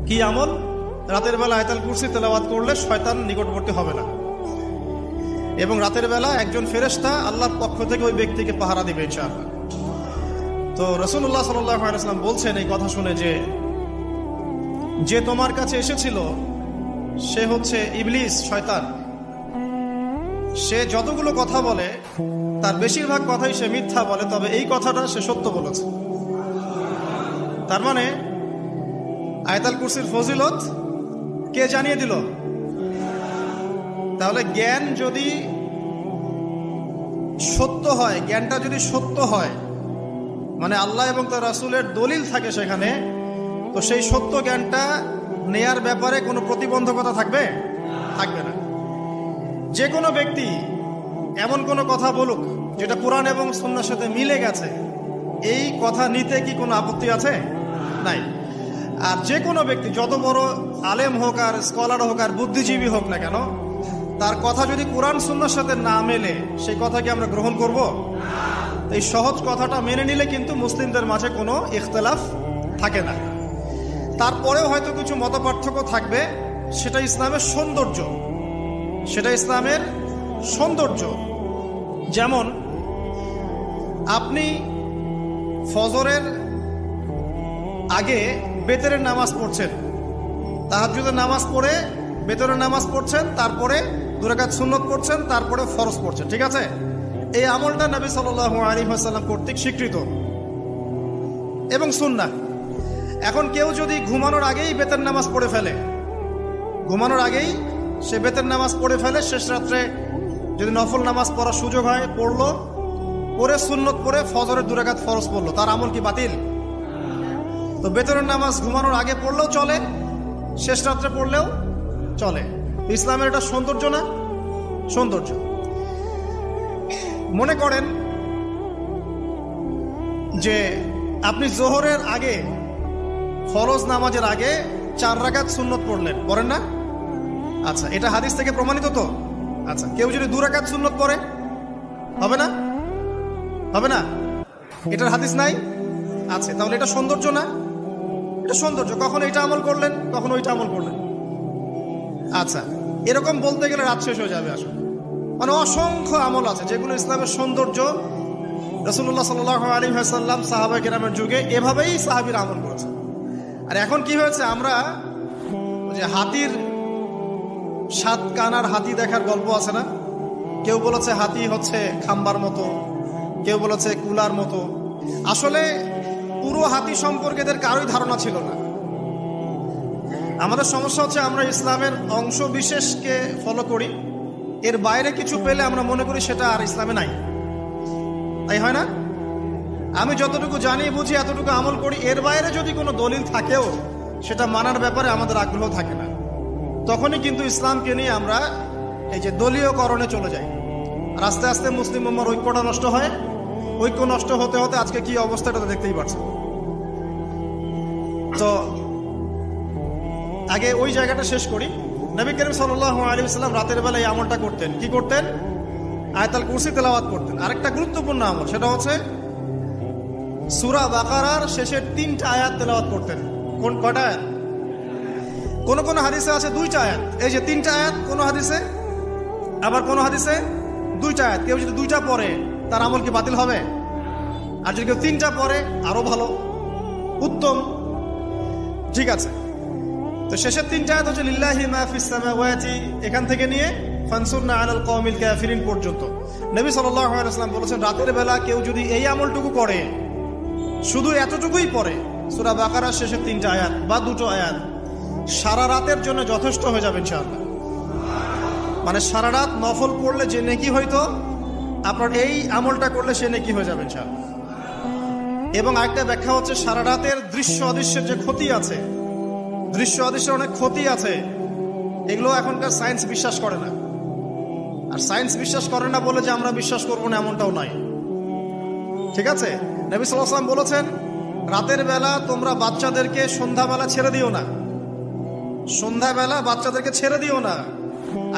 কি আমল? রাতের বেলা আয়াতুল কুরসি তেলাওয়াত করলে শয়তান নিকটবর্তী হবে না, এবং রাতের বেলা একজন ফেরেশতা আল্লাহর পক্ষ থেকে ওই ব্যক্তিকে পাহারা দিবে ইনশাআল্লাহ। তো রাসূলুল্লাহ সাল্লাল্লাহু আলাইহি ওয়াসাল্লাম বলছেন এই কথা শুনে যে তোমার কাছে এসেছিল সে হচ্ছে ইবলিস, শয়তান। সে যতগুলো কথা বলে তার বেশিরভাগ কথাই সে মিথ্যা বলে, তবে এই কথাটা সে সত্য বলেছে। তার মানে আয়াতুল কুরসির ফজিলত কে জানিয়ে দিল? তাহলে জ্ঞান যদি সত্য হয়, জ্ঞানটা যদি সত্য হয়, মানে আল্লাহ এবং তার রাসূলের দলিল থাকে সেখানে, তো সেই সত্য জ্ঞানটা নেয়ার ব্যাপারে কোনো প্রতিবন্ধকতা থাকবে না। যে কোনো ব্যক্তি এমন কোনো কথা বলুক যেটা কোরআন এবং সুন্নাহর সাথে মিলে গেছে, এই কথা নিতে কি কোনো আপত্তি আছে? নাই। আর যে কোনো ব্যক্তি যত বড় আলেম হোক আর স্কলার হোক আর বুদ্ধিজীবী হোক না কেন, তার কথা যদি কোরআন সুন্নাহর সাথে না মেলে সেই কথা কি আমরা গ্রহণ করব? এই সহজ কথাটা মেনে নিলে কিন্তু মুসলিমদের মাঝে কোনো ইখতিলাফ থাকে না। তারপরেও হয়তো কিছু মতপার্থক্য থাকবে, সেটা ইসলামের সৌন্দর্য, সেটা ইসলামের সৌন্দর্য। যেমন আপনি ফজরের আগে বেতরের নামাজ পড়ছেন, তাহাজ্জুদের নামাজ পড়ে বেতরের নামাজ পড়ছেন, তারপরে 2 রাকাত সুন্নত পড়ছেন, তারপরে ফরজ পড়ছেন, ঠিক আছে? এই আমলটা নবী সাল্লাল্লাহু আলাইহি ওয়াসাল্লাম কর্তৃক স্বীকৃত এবং সুন্নাহ। এখন কেউ যদি ঘুমানোর আগেই বেতের নামাজ পড়ে ফেলে, ঘুমানোর আগেই সে বেতের নামাজ পড়ে ফেলে, শেষ রাত্রে যদি নফল নামাজ পড়ার সুযোগ হয় পড়লো, পরে সুন্নত পড়ে ফজরের 2 রাকাত ফরজ পড়লো, তার আমল কি বাতিল? তো বেতরের নামাজ ঘুমানোর আগে পড়লেও চলে, শেষ রাত্রে পড়লেও চলে। ইসলামের এটা সৌন্দর্য না? সৌন্দর্য। মনে করেন যে আপনি জোহরের আগে, ফরজ নামাজের আগে 4 রাকাত সুন্নত পড়লেন, পড়েন না? আচ্ছা, এটা হাদিস থেকে প্রমাণিত তো? আচ্ছা, কেউ যদি 2 রাকাত সুন্নত পড়ে হবে না? হবে না? এটার হাদিস নাই? আচ্ছা, তাহলে এটা সৌন্দর্য না? এটা সৌন্দর্য। কখন এটা আমল করলেন, কখন ওইটা আমল করলেন। আচ্ছা, এরকম বলতে গেলে রাত শেষ হয়ে যাবে আসলে। মানে অসংখ্য আমল আছে যেগুলো ইসলামের সৌন্দর্য। রাসূলুল্লাহ সাল্লাল্লাহু আলাইহি ওয়াসাল্লাম সাহাবায়ে কেরামের যুগে এভাবেই সাহাবীরা আমল করেছে। আর এখন কি হয়েছে, আমরা যে হাতির 7 কান আর হাতি দেখার গল্প আছে না, কেউ বলেছে হাতি হচ্ছে খাম্বার মতো, কেউ বলেছে কুলার মতো। আসলে পুরো হাতি সম্পর্কে এদের কারোই ধারণা ছিল না। আমাদের সমস্যা হচ্ছে আমরা ইসলামের অংশ বিশেষকে ফলো করি, এর বাইরে কিছু পেলে আমরা মনে করি সেটা আর ইসলামে নাই। তাই হয় না? আমি যতটুকু জানি বুঝি এতটুকু আমল করি, এর বাইরে যদি কোনো দলিল থাকেও সেটা মানার ব্যাপারে আমাদের আগ্রহ থাকে না। তখনই কিন্তু ইসলামকে নিয়ে আমরা এই যে দলীয়করণে চলে যাই, আর আস্তে আস্তে মুসলিম উম্মার ঐক্যটা নষ্ট হয়। ঐক্য নষ্ট হতে হতে আজকে কি অবস্থাটা তো দেখতেই পাচ্ছেন। তো আগে ওই জায়গাটা শেষ করি। নবী করিম সাল্লাল্লাহু আলাইহি ওয়াসাল্লাম রাতের বেলা এই আমলটা করতেন। কি করতেন? আয়াতুল কুরসি তেলাওয়াত করতেন। আরেকটা গুরুত্বপূর্ণ আমল, সেটা হচ্ছে সূরা বাকারার শেষের 3টা আয়াত তেলাওয়াত করতেন। কয়টা আয়াত? কোন কোন হাদিসে আছে 2টা আয়াত। এই যে 3টা আয়াত কোন হাদিসে, আবার কোন হাদিসে 2টা আয়াত। কেউ যদি 2টা পড়ে তার আমল কি বাতিল হবে? আর যদি কেউ 3টা পড়ে আরো ভালো, উত্তম। ঠিক আছে, তো শেষের 3টা আয়াত হচ্ছে লিল্লাহি মা ফিস সামাওয়াতি, এখান থেকে নিয়ে ফানসুরনা আলাল কওমিল কাফিরিন পর্যন্ত। নবী সাল্লাল্লাহু আলাইহি ওয়াসাল্লাম বলেছেন রাতের বেলা কেউ যদি এই আমলটুকু করে, শুধু এতটুকুই পড়ে, সূরা বাকারার শেষের 3টা আয়াত বা 2টো আয়াত, সারা রাতের জন্য যথেষ্ট হয়ে যাবে ইনশাআল্লাহ। মানে সারা রাত নফল পড়লে যে নেকি হইতো, আপনার এই আমলটা করলে সে নেকি হয়ে যাবে ইনশাআল্লাহ। এবং আরেকটা ব্যাখ্যা হচ্ছে সারা রাতের দৃশ্য অদৃশ্যের যে ক্ষতি আছে, দৃশ্য অদৃশ্যের অনেক ক্ষতি আছে, এগুলো এখনকার সায়েন্স বিশ্বাস করে না। আর সায়েন্স বিশ্বাস করে না বলে যে আমরা বিশ্বাস করবো না এমনটাও নয়, ঠিক আছে? নবী সাল্লাল্লাহু আলাইহি ওয়াসাল্লাম বলেছেন রাতের বেলা তোমরা বাচ্চাদেরকে সন্ধ্যাবেলা ছেড়ে দিও না, সন্ধ্যাবেলা বাচ্চাদেরকে ছেড়ে দিও না,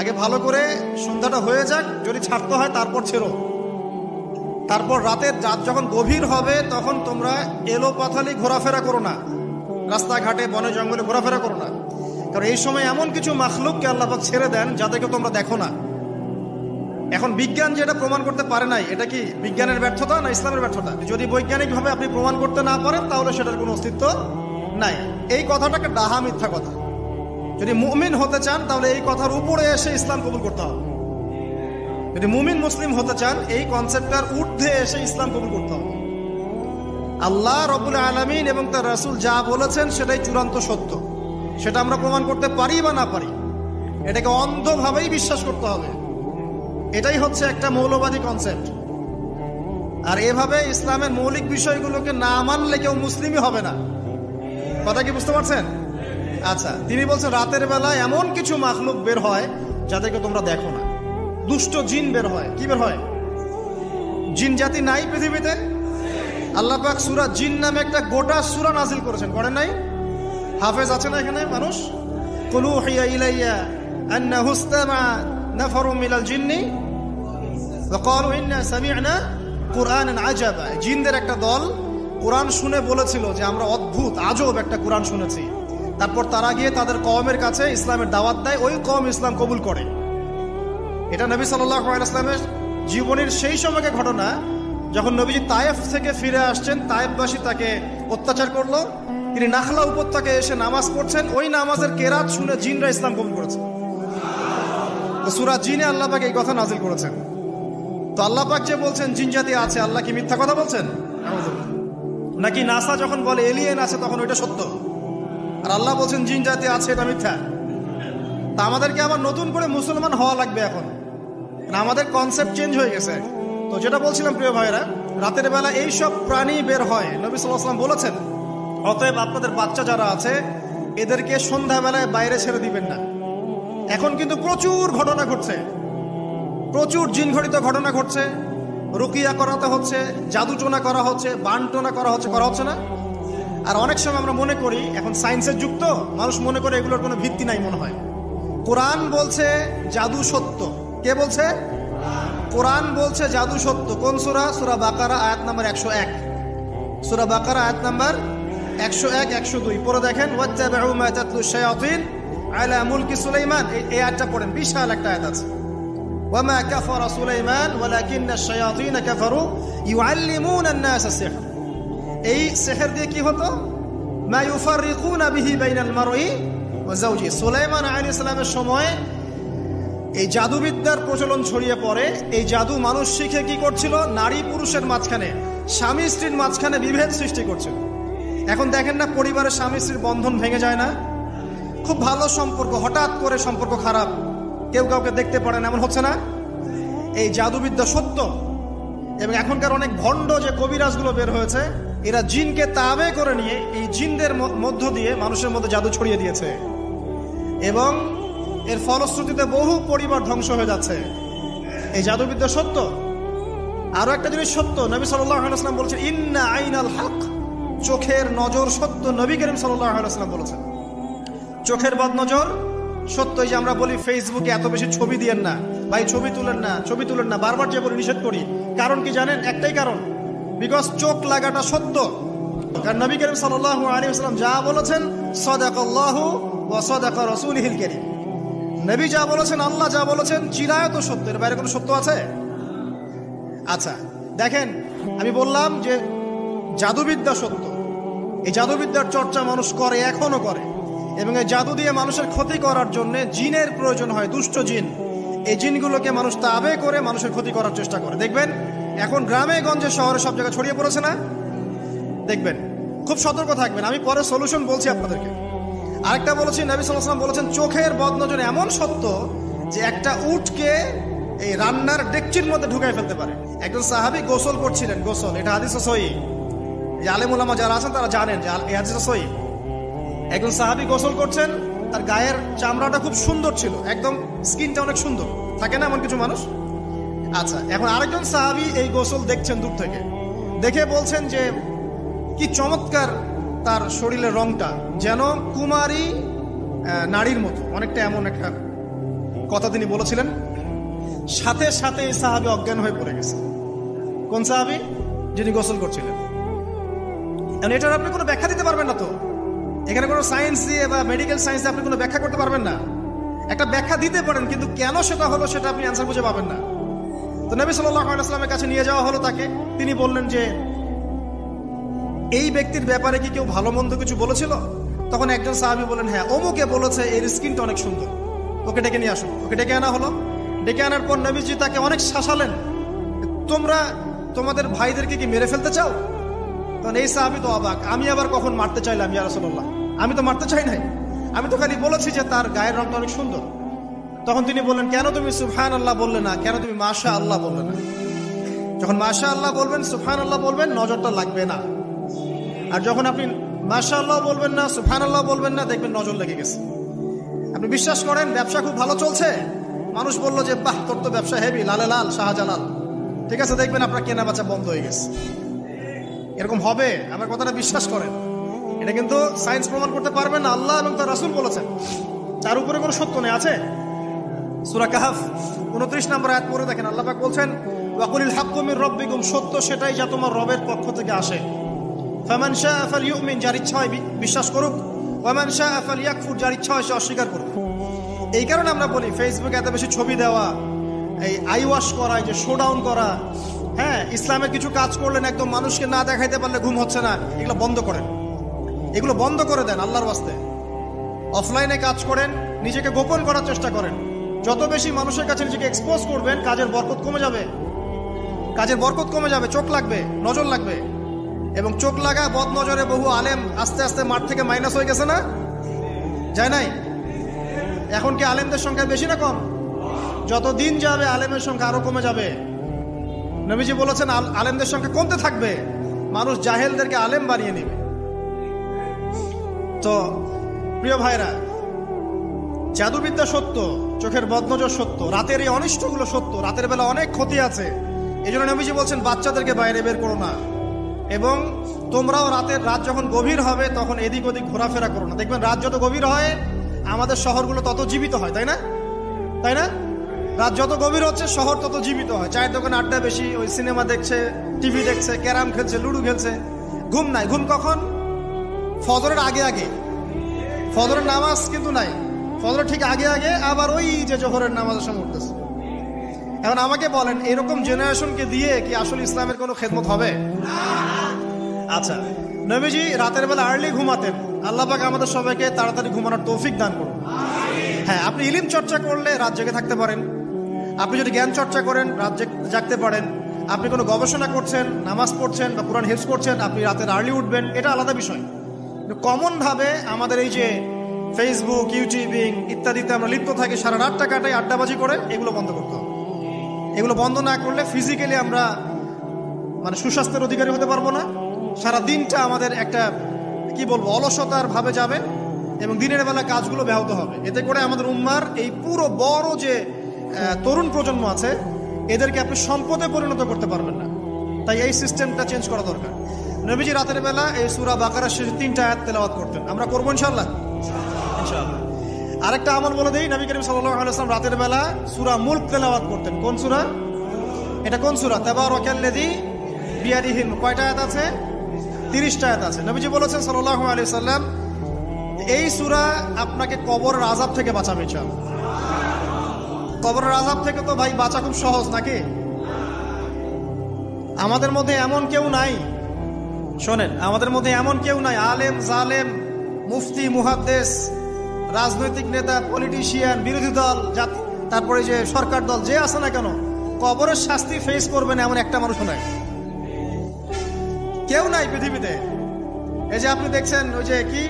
আগে ভালো করে সন্ধ্যাটা হয়ে যাক, যদি ছাড়তে হয় তারপর ছেড়ো। তারপর রাতের রাত যখন গভীর হবে তখন তোমরা এলোপাথালি ঘোরাফেরা করো না, রাস্তাঘাটে বনে জঙ্গলে ঘোরাফেরা করো না, কারণ এই সময় এমন কিছু মাখলুককে আল্লাহ পাক ছেড়ে দেন যাদেরকে তোমরা দেখো না। এখন বিজ্ঞান যেটা প্রমাণ করতে পারে নাই, এটা কি বিজ্ঞানের ব্যর্থতা না ইসলামের ব্যর্থতা? যদি বৈজ্ঞানিকভাবে আপনি প্রমাণ করতে না পারেন তাহলে সেটার কোনো অস্তিত্ব নাই। এই কথাটাকে ডাহা মিথ্যা কথা। যদি মুমিন হতে চান তাহলে এই কথার উপরে এসে ইসলাম কবুল করতে হবে। যদি মুমিন মুসলিম হতে চান এই কনসেপ্টটার ঊর্ধ্বে এসে ইসলাম কবুল করতে হবে। আল্লাহ রব্বুল আলামিন এবং তার রাসূল যা বলেছেন সেটাই চূড়ান্ত সত্য, সেটা আমরা প্রমাণ করতে পারি বা না পারি, এটাকে অন্ধভাবেই বিশ্বাস করতে হবে। এটাই হচ্ছে একটা মৌলবাদী কনসেপ্ট। আর এভাবে ইসলামের মৌলিক বিষয়গুলোকে না মানলে কেউ মুসলিমই হবে না। কথা কি বুঝতে পারছেন? আচ্ছা, তিনি বলছেন রাতের বেলা এমন কিছু মাখলুক বের হয় যাদেরকে তোমরা দেখো না। দুষ্ট জিন বের হয়। কি বের হয়? জিন জাতি নাই পৃথিবীতে? আল্লাহ পাক সূরা জিন নামে একটা গোটা সূরা নাজিল করেছেন, করেন নাই? হাফেজ আছে না এখানে মানুষ? কুলু হিয়া ইলাইয়া আন্নাহু ইসতামা নাফারুম মিনাল জিন্নি ওয়া ক্বালু ইন্না সামি'না কুরআনান আজাবা। জিনদের একটা দল কোরআন শুনে বলেছিল যে আমরা অদ্ভুত আজব একটা কোরআন শুনেছি। তারপর তারা গিয়ে তাদের কওমের কাছে ইসলামের দাওয়াত দেয়, ওই কওম ইসলাম কবুল করে। এটা নবী সাল্লাল্লাহু আলাইহি ওয়াসাল্লামের জীবনের সেই সময়কে ঘটনা, যখন নবীজি তায়েফ থেকে ফিরে আসছেন। তায়েফবাসী তাকে অত্যাচার করলো, তিনি নাখলা উপত্যকায় এসে নামাজ পড়ছেন, ওই নামাজের কেরাত শুনে জিনরা ইসলাম কবুল করেছে। তো সূরা জিনে আল্লাহ পাক এই কথা নাজিল করেছেন। তো আল্লাহ পাক যে বলছেন জিন জাতি আছে, আল্লাহ কি মিথ্যা কথা বলছেন? নাকি নাসা যখন বলে এলিয়েন আছে তখন ওইটা সত্য, আর আল্লাহ বলছেন জিন জাতি আছে এটা মিথ্যা? তা আমাদেরকে আবার নতুন করে মুসলমান হওয়া লাগবে এখন, আমাদের কনসেপ্ট চেঞ্জ হয়ে গেছে। তো যেটা বলছিলাম প্রিয় ভাইরা, রাতের বেলা এইসব প্রাণী বের হয়, নবী সাল্লাল্লাহু আলাইহি ওয়াসাল্লাম বলেছেন অতএব আপনাদের বাচ্চা যারা আছে এদেরকে সন্ধ্যাবেলায় বাইরে ছেড়ে দিবেন না। এখন কিন্তু প্রচুর ঘটনা ঘটছে, প্রচুর জিন ঘটিত ঘটনা ঘটছে, রুকিয়া করাতে হচ্ছে, জাদুটোনা করা হচ্ছে, বানটোনা করা হচ্ছে না? আর অনেক সময় আমরা মনে করি, এখন সায়েন্সের যুগ তো, মানুষ মনে করে এগুলোর কোনো ভিত্তি নাই মনে হয়। কোরআন বলছে জাদু সত্য। কে বলছে? কোরআন বলছে জাদু সত্য। কোন সূরা? সূরা বাকারা আয়াত নাম্বার 101। সূরা বাকারা আয়াত নাম্বার 101, 102 পড়ে দেখেন। ওয়াত্তাবিউ মা তাতলু শায়াতিন আলা মুলকি সুলাইমান, এই আয়াতটা পড়েন, বিশাল একটা আয়াত আছে। ওয়ামা কাফারা সুলাইমান ওয়ালাকিন্নাশ শায়াতিন কাফারু ইউআল্লিমুনা আন-নাস আস-সিহর। এই সিহর দিয়ে কি হতো? মা ইউফাররিকুনা বিহি বাইনাল মারই ওয়া যাওজি। সুলাইমান আলাইহিস সালামের সময় এই জাদুবিদ্যার প্রচলন ছড়িয়ে পড়ে। এই জাদু মানুষ শিখে কি করছিল? নারী পুরুষের মাঝখানে, স্বামী স্ত্রীর মাঝখানে বিভেদ সৃষ্টি করছিল। এখন দেখেন না, পরিবারের স্বামী স্ত্রীর বন্ধন ভেঙে যায় না? খুব ভালো সম্পর্ক, হঠাৎ করে সম্পর্ক খারাপ, কেউ কাউকে দেখতে পারে না, এমন হচ্ছে না? এই জাদুবিদ্যা সত্য। এবং এখনকার অনেক ভণ্ড যে কবিরাজগুলো বের হয়েছে, এরা জিনকে তাবে করে নিয়ে এই জিনদের মধ্য দিয়ে মানুষের মধ্যে জাদু ছড়িয়ে দিয়েছে, এবং এর ফলশ্রুতিতে বহু পরিবার ধ্বংস হয়ে যাচ্ছে। এই জাদুবিদ্যা সত্য। আরো একটা জিনিস সত্য, নবী সাল্লাল্লাহু আলাইহি ওয়াসাল্লাম বলেছেন ইন্না আইনাল হক, চোখের নজর সত্য। নবী করিম সাল্লাল্লাহু আলাইহি ওয়াসাল্লাম বলেছেন চোখের বদনজর সত্য। এই যে আমরা বলি ফেসবুকে এত বেশি ছবি দিয়েন না ভাই, ছবি তুলেন না, ছবি তুলেন না, বারবার যে বলি নিষেধ করি, কারণ কি জানেন? একটাই কারণ, বিকজ চোখ লাগাটা সত্য। কারণ নবী করিম সাল্লাল্লাহু আলাইহি ওয়াসাল্লাম যা বলেছেন সাদাকাল্লাহু ওয়া সাদাকা রাসূলুহুল কারীম, নবী যা বলেছেন, আল্লাহ যা বলেছেন চিরায়ত সত্য, এর বাইরে কোনো সত্য আছে? আচ্ছা দেখেন, আমি বললাম যে জাদুবিদ্যা সত্য। এই জাদুবিদ্যার চর্চা মানুষ করে, এখনো করে, এবং এই জাদু দিয়ে মানুষের ক্ষতি করার জন্য জিনের প্রয়োজন হয়, দুষ্ট জিন। এই জিনগুলোকে মানুষ তাবে করে মানুষের ক্ষতি করার চেষ্টা করে। দেখবেন এখন গ্রামে গঞ্জে শহরে সব জায়গায় ছড়িয়ে পড়েছে না? দেখবেন, খুব সতর্ক থাকবেন। আমি পরে সলিউশন বলছি আপনাদেরকে। আরেকটা বলেছি, নবী সাল্লাল্লাহু আলাইহি ওয়াসাল্লাম বলেছেন চোখের বদনজর এমন সত্য যে একটা উটকে এই রান্নার ডেকচির মধ্যে ঢুকাই ফেলতে পারে। একজন সাহাবী গোসল করছিলেন, গোসল, এটা হাদিসে সহিহ, আলেম উলামা যারা আছেন তারা জানেন যে এই হাদিসে সহিহ। একজন সাহাবী গোসল করছেন, তার গায়ের চামড়াটা খুব সুন্দর ছিল, একদম স্কিনটা অনেক সুন্দর থাকে না এমন কিছু মানুষ? আচ্ছা, এখন আরেকজন সাহাবী এই গোসল দেখছেন দূর থেকে, দেখে বলছেন যে কি চমৎকার তার শরীরের রংটা, যেন কুমারী নারীর মতো, অনেকটা এমন একটা কথা তিনি বলেছিলেন। সাথে সাথে এই সাহাবী অজ্ঞান হয়ে পড়ে গেছে। কোন সাহাবী? যিনি গোসল করছিলেন। এটার আপনি কোনো ব্যাখ্যা দিতে পারবেন না। তো এখানে কোনো সায়েন্স দিয়ে বা মেডিকেল সায়েন্স দিয়ে আপনি কোনো ব্যাখ্যা করতে পারবেন না। একটা ব্যাখ্যা দিতে পারেন, কিন্তু কেন সেটা হলো সেটা আপনি অ্যান্সার খুঁজে পাবেন না। তো নবী সাল্লাল্লাহু আলাইহি ওয়াসাল্লামের কাছে নিয়ে যাওয়া হলো তাকে। তিনি বললেন যে এই ব্যক্তির ব্যাপারে কি কেউ ভালো মন্দ কিছু বলেছিল? তখন একজন সাহাবী বলেন, হ্যাঁ, অমুকে বলেছে এর স্কিনটা অনেক সুন্দর, ওকে ডেকে নিয়ে আসো। ওকে ডেকে আনা হলো। ডেকে আনার পর নবীজি তাকে অনেক শাসালেন, তোমরা তোমাদের ভাইদেরকে কি মেরে ফেলতে চাও? তখন এই সাহাবী তো অবাক, আমি আবার কখন মারতে চাইলাম ইয়া রাসূলুল্লাহ? আমি তো মারতে চাই নাই, আমি তো খালি বলেছি যে তার গায়ের রংটা অনেক সুন্দর। তখন তিনি বললেন, কেন তুমি সুবহানাল্লাহ বললে না? কেন তুমি মাশাআল্লাহ বললে না? যখন মাশাআল্লাহ বলবেন, সুবহানাল্লাহ বলবেন, নজরটা লাগবে না। আর যখন আপনি মাশাআল্লাহ বলবেন না, সুবহানাল্লাহ বলবেন না, দেখবেন নজর লেগে গেছে। আপনি বিশ্বাস করেন ব্যবসা খুব ভালো চলছে, মানুষ বললো যে বাহ, তোর তো ব্যবসা হেভি, লালে লাল শাহজালাল, ঠিক আছে, দেখবেন আপনার কেনা বেচা বন্ধ হয়ে গেছে। এরকম হবে, আমার কথাটা বিশ্বাস করেন। এটা কিন্তু সায়েন্স প্রমাণ করতে পারবেন না, আল্লাহ এবং তার রাসূল বলেছেন, তার উপরে কোনো সত্য নেই। আছে সূরা কাহফ 29 নম্বর আয়াত পড়ে দেখেন, আল্লাহ পাক বলছেন, ওয়াকুলিল হাক্কু মির রাব্বিকুম, সত্য সেটাই যা তোমার রবের পক্ষ থেকে আসে। ফামান শাআ ফালইউমিন, যার ইচ্ছা হয় বিশ্বাস করুক, ওয়ামান শাআ ফালইয়াকফুর, যার ইচ্ছা হয় সে অস্বীকার করুক। এই কারণে আমরা বলি ফেসবুকে এত বেশি ছবি দেওয়া, এই আই ওয়াশ করা, যে শো ডাউন করা, হ্যাঁ, ইসলামের কিছু কাজ করলেন একদম মানুষকে না দেখাইতে পারলে ঘুম হচ্ছে না, এগুলো বন্ধ করেন, এগুলো বন্ধ করে দেন আল্লাহর ওয়াস্তে। অফলাইনে কাজ করেন, নিজেকে গোপন করার চেষ্টা করেন। যত বেশি মানুষের কাছে নিজেকে এক্সপোজ করবেন, কাজের বরকত কমে যাবে, কাজের বরকত কমে যাবে, চোখ লাগবে, নজর লাগবে। এবং চোখ লাগা বদ নজরে বহু আলেম আস্তে আস্তে মাঠ থেকে মাইনাস হয়ে গেছে না? যায় নাই? এখন কি আলেমদের সংখ্যা বেশি না কম? যত দিন যাবে আলেমের সংখ্যা আরো কমে যাবে। নবীজি বলেছেন আলেমদের সংখ্যা কমতে থাকবে, মানুষ জাহেলদেরকে আলেম বানিয়ে নেবে। তো প্রিয় ভাইরা, জাদুবিদ্যা সত্য, চোখের বদনজর সত্য, রাতের এই অনিষ্টগুলো সত্য, রাতের বেলা অনেক ক্ষতি আছে। এই জন্য নবীজি বলছেন বাচ্চাদেরকে বাইরে বের করো না, এবং তোমরাও রাত যখন গভীর হবে তখন এদিক ওদিক ঘোরাফেরা করো না। দেখবেন রাত যত গভীর হয় আমাদের শহরগুলো তত জীবিত হয়, তাই না? তাই না? রাত যত গভীর হচ্ছে শহর তত জীবিত হয়। চায়ের দোকানে আড্ডা বেশি, ওই সিনেমা দেখছে, টিভি দেখছে, ক্যারাম খেলছে, লুডো খেলছে। ঘুম নাই। ঘুম কখন? ফজরের আগে আগে। ফজরের নামাজ কিন্তু নাই, ফজরের ঠিক আগে আগে, আবার ওই যে জোহরের নামাজের সময় উঠতেছে। এখন আমাকে বলেন, এরকম জেনারেশনকে দিয়ে কি আসলে ইসলামের কোনো খেদমত হবে? আচ্ছা, নবীজি রাতের বেলা আর্লি ঘুমাতেন। আল্লাহ পাক আমাদের সবাইকে তাড়াতাড়ি ঘুমানোর তৌফিক দান করুন। হ্যাঁ, আপনি ইলম চর্চা করলে রাত জেগে থাকতে পারেন, আপনি যদি জ্ঞান চর্চা করেন রাত জাগতে পারেন, আপনি কোনো গবেষণা করছেন, নামাজ পড়ছেন বা কোরআন হিফজ করছেন, আপনি রাতের আর্লি উঠবেন, এটা আলাদা বিষয়। কমন ভাবে আমাদের এই যে ফেসবুক, ইউটিউবিং ইত্যাদিতে আমরা লিপ্ত থাকি, সারা রাতটা কাটাই আড্ডাবাজি করে, এগুলো বন্ধ করতে হবে। এগুলো বন্ধ না করলে ফিজিক্যালি আমরা সুস্বাস্থ্যের অধিকারী হতে পারবো না। সারা দিনটা আমাদের একটা কি বলবো অলসতার ভাবে যাবে, এবং দিনের বেলা কাজগুলো ব্যাহত হবে। এতে করে আমাদের উম্মার এই পুরো বড় যে তরুণ প্রজন্ম আছে, এদেরকে আপনি সম্পদে পরিণত করতে পারবেন না। তাই এই সিস্টেমটা চেঞ্জ করা দরকার। নবীজি রাতের বেলা এই সূরা বাকারার শেষে 3টা আয়াত তেলাওয়াত করতেন। আমরা করবো ইনশাআল্লাহ। আরেকটা আমল বলে দেই, নবী করিম সাল্লাল্লাহু আলাইহি ওয়াসাল্লাম রাতের বেলা সূরা মুলক তেলাওয়াত করতেন। কোন সূরা এটা? কোন সূরা? তাবারাকাল্লাযী বিয়াদিহিল। কয়টা আয়াত আছে? 30টা আয়াত আছে। নবীজি বলেছেন সাল্লাল্লাহু আলাইহি ওয়াসাল্লাম, এই সূরা আপনাকে কবরের আযাব থেকে বাঁচাবে ইনশাআল্লাহ। কবরের আযাব থেকে তো ভাই বাঁচা খুব সহজ নাকি? আমাদের মধ্যে এমন কেউ নাই, শোনেন, আমাদের মধ্যে এমন কেউ নাই, আলেম জালেম, মুফতি মুহাদ্দিস, রাজনৈতিক নেতা, পলিটিশিয়ান, বিরোধী দল, তারপরে যে সরকার দল, যে আছে না কেন, কবরের শাস্তি ফেস করবেন এমন একটা মানুষ নাই, কেউ নাই পৃথিবীতে। এই যে আপনি দেখছেন ওই যে কি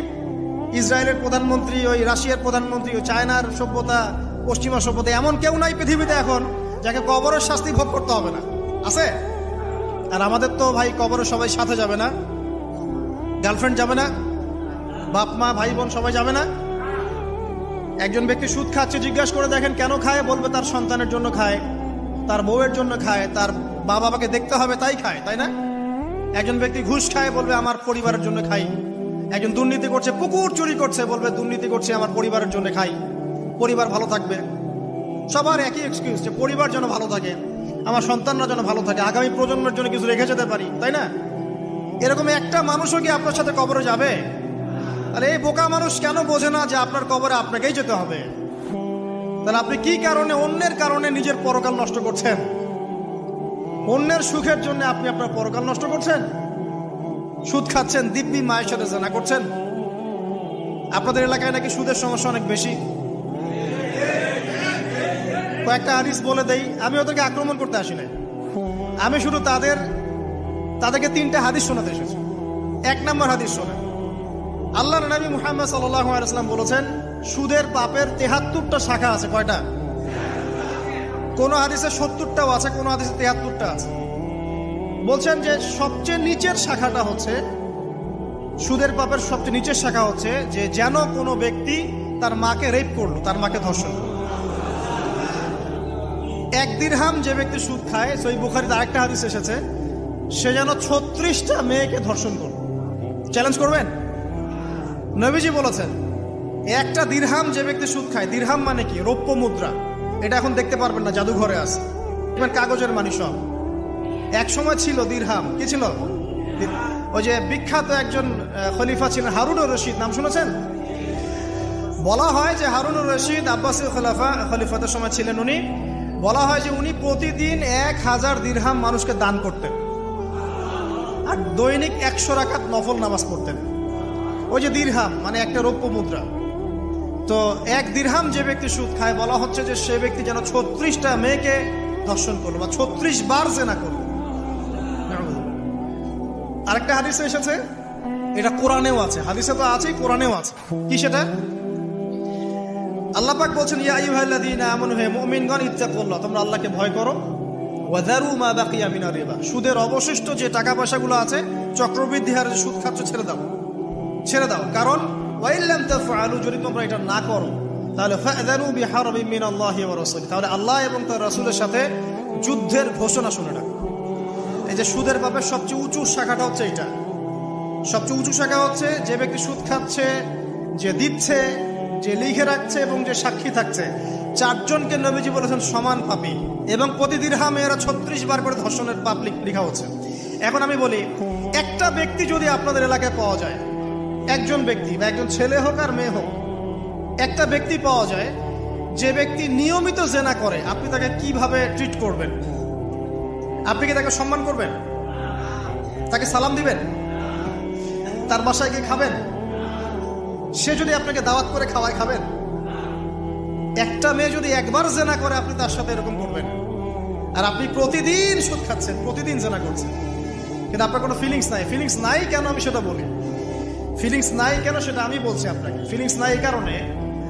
ইসরায়েলের প্রধানমন্ত্রী, ওই রাশিয়ার প্রধানমন্ত্রী, ওই চায়নার সভ্যতা, পশ্চিমা সভ্যতা, এমন কেউ নাই পৃথিবীতে এখন যাকে কবরের শাস্তি ভোগ করতে হবে না। আছে? আর আমাদের তো ভাই কবরে সবাই সাথে যাবে না, গার্লফ্রেন্ড যাবে না, বাপ মা ভাই বোন সবাই যাবে না। একজন ব্যক্তি সুদ খাচ্ছে, জিজ্ঞাসা করে দেখেন কেন খায়, বলবে তার সন্তানের জন্য খায়, তার বউয়ের জন্য খায়, তার মা বাবাকে দেখতে হবে তাই খায়, তাই না? একজন ব্যক্তি ঘুষ খায়, বলবে আমার পরিবারের জন্য খাই। একজন দুর্নীতি করছে, পুকুর চুরি করছে, বলবে দুর্নীতি করছে আমার পরিবারের জন্য খাই, পরিবার ভালো থাকবে। সবার একই এক্সকিউজ, যে পরিবার যেন ভালো থাকে। আমার সন্তানরা যেন ভালো থাকে, আগামী প্রজন্মের জন্য কিছু রেখে যেতে পারি, তাই না? এরকম একটা মানুষও কি আপনার সাথে কবরে যাবে? আরে এই বোকা মানুষ কেন বোঝে না যে আপনার কবরে আপনাকেই যেতে হবে? তাহলে আপনি কি কারণে, অন্যের কারণে নিজের পরকাল নষ্ট করছেন? অন্যের সুখের জন্য আপনি আপনার পরকাল নষ্ট করছেন। সুদ খাচ্ছেন, দিব্যি মায়ের সাথে জেনা করছেন। আপনাদের এলাকায় নাকি সুদের সমস্যা অনেক বেশি। কয়েকটা হাদিস বলে দেই, আমি ওদেরকে আক্রমণ করতে আসি না, আমি শুধু তাদেরকে 3টা হাদিস শোনাতে এসেছি। 1 নম্বর হাদিস শোনেন। আল্লাহর নবী মুহাম্মদ সাল্লাল্লাহু আলাইহি ওয়াসাল্লাম বলেছেন, সুদের পাপের 73টা শাখা আছে। কয়টা? কোন হাদিসে 70টাও আছে, কোন হাদিসে 73টা আছে। বলছেন যে সবচেয়ে নিচের শাখাটা হচ্ছে, সুদের পাপের সবচেয়ে নিচের শাখা হচ্ছে যে যেন কোনো ব্যক্তি তার মাকে রেপ করলো, তার মাকে ধর্ষণ করলো। 1 দিরহাম যে ব্যক্তি সুদ খায়, সহিহ বুখারীতে আরেকটা হাদিস এসেছে, সে যেন 36টা মেয়েকে ধর্ষণ করলো। চ্যালেঞ্জ করবেন? নবীজি বলেছেন, 1টা দিরহাম যে ব্যক্তি সুদ খায়, দিরহাম মানে কি? রৌপ্য মুদ্রা। এটা এখন দেখতে পারবেন না, জাদুঘরে আছে, কাগজের মানি সব। এক সময় ছিল দিরহাম। কি ছিল? ওই যে বিখ্যাত একজন খলিফা ছিলেন হারুনুর রশিদ, নাম শুনেছেন? বলা হয় যে হারুনুর রশিদ আব্বাসী খলিফাতের সময় ছিলেন উনি। বলা হয় যে উনি প্রতিদিন 1000 দিরহাম মানুষকে দান করতেন, আর দৈনিক 100 রাকাত নফল নামাজ পড়তেন। ওই যে দিরহাম মানে একটা রৌপ্য মুদ্রা। তো 1 দিরহাম যে ব্যক্তি সুদ খায়, বলা হচ্ছে যে সে ব্যক্তি যেন 36টা মেয়েকে ধর্ষণ করলো বা 36 বার জেনা করলো। আরেকটা হাদিসে এসেছে, এটা কোরআনেও আছে, হাদিসে তো আছেই, কোরআনেও আছে। কি সেটা? আল্লাহ পাক বলছেন, ইয়া আইয়ুহাল্লাযীনা আমানু, হে মুমিনগণ, ইত্তাকুল্লাহ, তোমরা আল্লাহকে ভয় করো। ওয়া যারু মা বাকিয়া মিনার রিবা, সুদের অবশিষ্ট যে টাকা পয়সাগুলো আছে, চক্রবৃদ্ধি হারে যে সুদ খাচ্ছ, ছেড়ে দাও। কারণ ওয়া ইল্লাম তাফআলু, যদি তোমরা এটা না করো, তাহলে ফাযানু বিহারবিন মিনাল্লাহি ওয়া রাসূলিহি, তাহলে আল্লাহ এবং তার রাসূলের সাথে যুদ্ধের ঘোষণা শুনে রাখো। এই যে সুদের পাপের সবচেয়ে উঁচু শাখাটা হচ্ছে এটা। সবচেয়ে উঁচু শাখা হচ্ছে যে ব্যক্তি সুদ খাচ্ছে, যে দিচ্ছে, যে লিখে রাখছে এবং যে সাক্ষী থাকছে, 4 জনকে নবীজি বলেছেন সমান পাপী, এবং প্রতি দিরহামে এরা 36 বার করে ধর্ষণের পাপ লেখা হচ্ছে। এখন আমি বলি, একটা ব্যক্তি যদি আপনাদের এলাকায় পাওয়া যায়, একজন ব্যক্তি বা একজন ছেলে হোক আর মেয়ে হোক, একটা ব্যক্তি পাওয়া যায় যে ব্যক্তি নিয়মিত জেনা করে, আপনি তাকে কিভাবে ট্রিট করবেন? আপনি কি তাকে সম্মান করবেন? তাকে সালাম দিবেন? তার বাসায় গিয়ে খাবেন? সে যদি আপনাকে দাওয়াত করে খাওয়ায়, খাবেন? একটা মেয়ে যদি একবার জেনা করে, আপনি তার সাথে এরকম করবেন? আর আপনি প্রতিদিন সুদ খাচ্ছেন, প্রতিদিন জেনা করছেন, কিন্তু আপনার কোনো ফিলিংস নাই। ফিলিংস নাই কেন আমি সেটা বলি। ফিলিংস নাই কেন সেটা আমি বলছি আপনাকে। ফিলিংস নাই এই কারণে